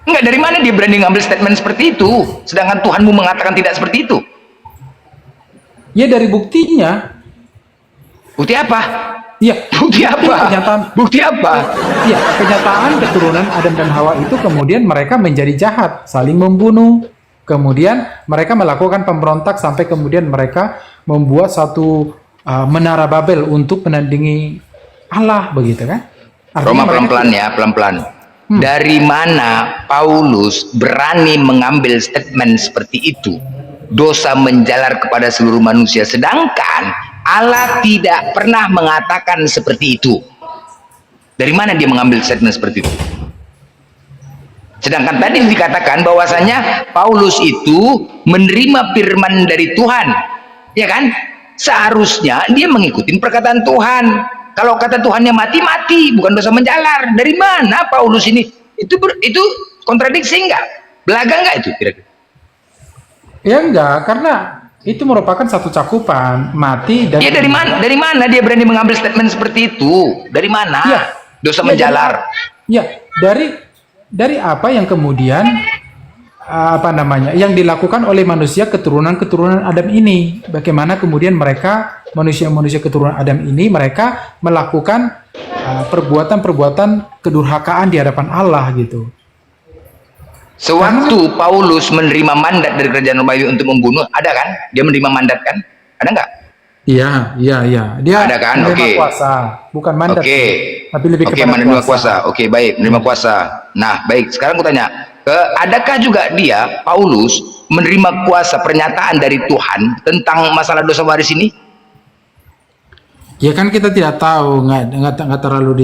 Enggak, dari mana dia berani ngambil statement seperti itu? Sedangkan Tuhanmu mengatakan tidak seperti itu. Ya dari buktinya. Bukti apa? Iya. Bukti apa? Kenyataan. Bukti apa? Iya, kenyataan keturunan Adam dan Hawa itu kemudian mereka menjadi jahat, saling membunuh. Kemudian mereka melakukan pemberontak sampai kemudian mereka membuat satu menara Babel untuk menandingi Allah begitu kan? Roma pelan-pelan ya, pelan-pelan. Dari mana Paulus berani mengambil statement seperti itu? Dosa menjalar kepada seluruh manusia, sedangkan Allah tidak pernah mengatakan seperti itu. Dari mana dia mengambil statement seperti itu? Sedangkan tadi dikatakan bahwasanya Paulus itu menerima firman dari Tuhan, ya kan? Seharusnya dia mengikuti perkataan Tuhan. Kalau kata Tuhannya mati, bukan dosa menjalar. Dari mana Paulus ini? Itu kontradiksi enggak? Belaga enggak itu kira-kira? Ya enggak, karena itu merupakan satu cakupan mati dan Ya dari mana dia berani mengambil statement seperti itu? Dari mana? Ya. Dosa Ya, menjalar. Dari apa yang kemudian yang dilakukan oleh manusia keturunan Adam ini. Bagaimana kemudian manusia keturunan Adam ini mereka melakukan perbuatan-perbuatan kedurhakaan di hadapan Allah gitu. Sewaktu Paulus menerima mandat dari kerajaan Romawi untuk membunuh, ada kan? Dia menerima mandat kan? Ada nggak? Iya. Dia Ada kan? menerima Oke. kuasa, bukan mandat. Oke. Tapi lebih Oke, kepada menerima kuasa. kuasa. Oke, baik, menerima kuasa. Nah, baik. Sekarang aku tanya, adakah juga dia, Paulus, menerima kuasa pernyataan dari Tuhan tentang masalah dosa waris ini? Ya kan kita tidak tahu, nggak terlalu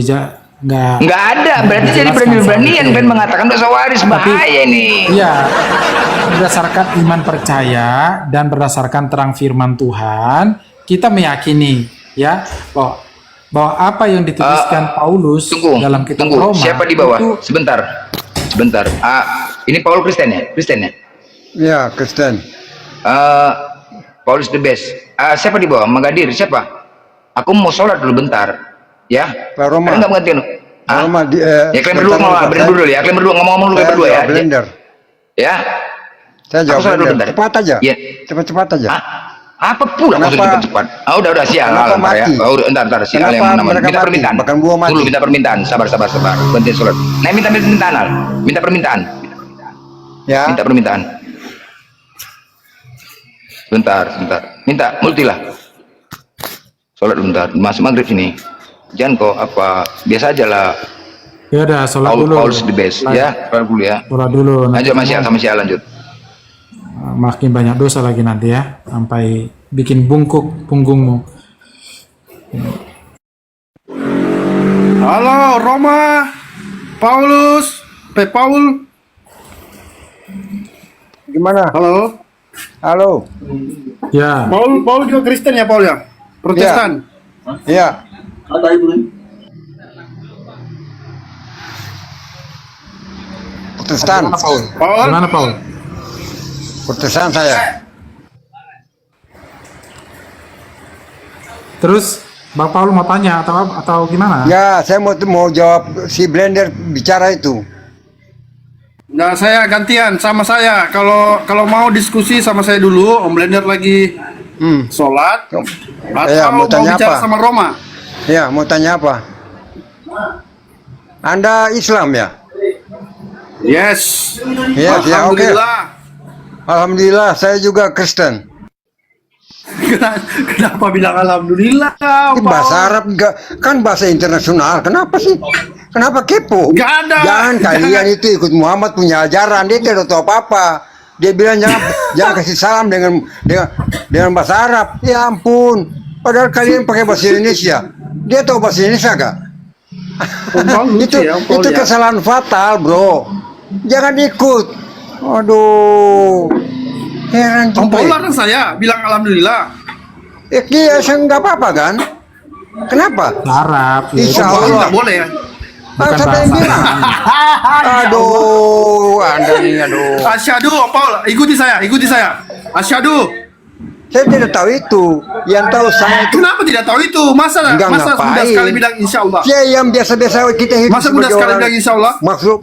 Nggak ada. Berarti jadi berani-beranian kan mengatakan dosa waris, bahaya nih. Iya, berdasarkan iman percaya dan berdasarkan terang firman Tuhan, kita meyakini ya bahwa apa yang dituliskan Paulus dalam kitab Tunggu. Roma. Siapa di bawah? itu Sebentar. Ini Paulus Kristen ya? Ya, Kristen. Paulus the best. Siapa di bawah? Magadir, siapa? Aku mau sholat dulu bentar. Ya. Pak Roma. Kalian nggak mengerti loh. Roma Ya kalian berdua ngomong dulu ya. Kalian berdua ngomong dulu Saya berdua ya. jawab blender. Ya. Saya Aku jawab sholat dulu blender. bentar. Cepat aja. Iya. Cepat aja. Apa pula maksud Kenapa- cepat-cepat? Udah sial. Kenapa Bentar ya. mati? Entar sial Kenapa yang mana? mereka Minta mati? permintaan. Bahkan buah mati. Dulu minta permintaan. Sabar. Berhenti sholat. Nah, minta permintaan Al. Minta permintaan. Ya. Minta permintaan. Bentar. Minta multilah. Sholat bentar. Masuk maghrib sini. Jangan kok biasa aja lah. Ya udah, sholat dulu. Paulus the best ya. Sholat dulu ya. Sholat dulu. Nanti Lanjut Mas ya, sama si Al, lanjut. makin banyak dosa lagi nanti ya, sampai bikin bungkuk punggungmu. Halo Roma, Paulus, Paul. Gimana? Halo. Halo. Ya, Paul juga Kristen ya, Paul ya? Protestan. Iya. Protestan. Paul. gimana Paul? Protestan saya. Terus Bang Paul mau tanya atau gimana? Ya, saya mau jawab si Blender bicara itu. Nah, saya gantian sama saya. Kalau mau diskusi sama saya dulu, Om Blender lagi sholat. Atau Ya, mau mau tanya bicara apa? sama Roma? Ya, mau tanya apa? Anda Islam ya? Yes. Yes, ya, oke. Alhamdulillah. Alhamdulillah, saya juga Kristen. Kenapa bilang alhamdulillah? Ini bahasa Arab enggak, kan bahasa internasional. Kenapa sih? Kenapa kepo? Nggak ada. Jangan kalian itu ikut Muhammad punya ajaran, dia tidak tahu apa-apa. Dia bilang jangan kasih salam dengan bahasa Arab. Ya ampun. Padahal kalian pakai bahasa Indonesia. Dia tahu bahasa Indonesia gak? itu kesalahan fatal, bro. Jangan ikut. Aduh. Heran Om juga. Paul larang saya bilang alhamdulillah. Iya, saya nggak apa-apa kan? Kenapa? Arab. Ya, Insya Om Paul Allah. nggak boleh ya? Ah, siapa yang bilang? Aduh, Anda nih, aduh. Asyhadu, Om Paul, ikuti saya. Asyhadu. Saya tidak tahu itu. Yang tahu saya itu Kenapa tidak tahu itu? Masa Enggak, mudah ngapain? sekali bilang insya Allah. dia yang biasa-biasa kita hidup Masa mudah sebagai sekali orang bilang insya Allah?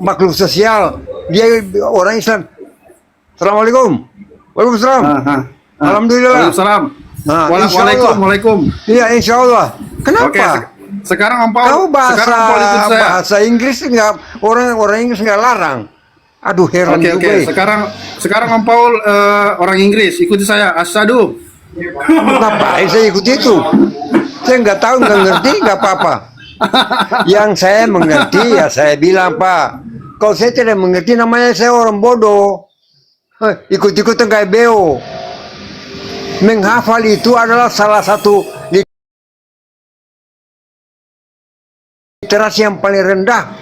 makhluk sosial. Dia orang Islam. Assalamualaikum. Waalaikumsalam. Alhamdulillah. Waalaikumsalam. Nah, insya Allah. Waalaikum. Iya, insya Allah. Kenapa? Oke, sekarang Om Paul. Kau Sekarang Om Paul ikut saya. bahasa Inggris nggak, orang Inggris nggak larang. Aduh, heran Oke, juga. sekarang Om Paul orang Inggris, ikuti saya. Asyhadu. Ngapain saya ikut itu? Saya nggak tahu, nggak ngerti, nggak apa-apa. Yang saya mengerti ya saya bilang, Pak. Kalau saya tidak mengerti, namanya saya orang bodoh. Ikut-ikutan kayak beo. Menghafal itu adalah salah satu literasi yang paling rendah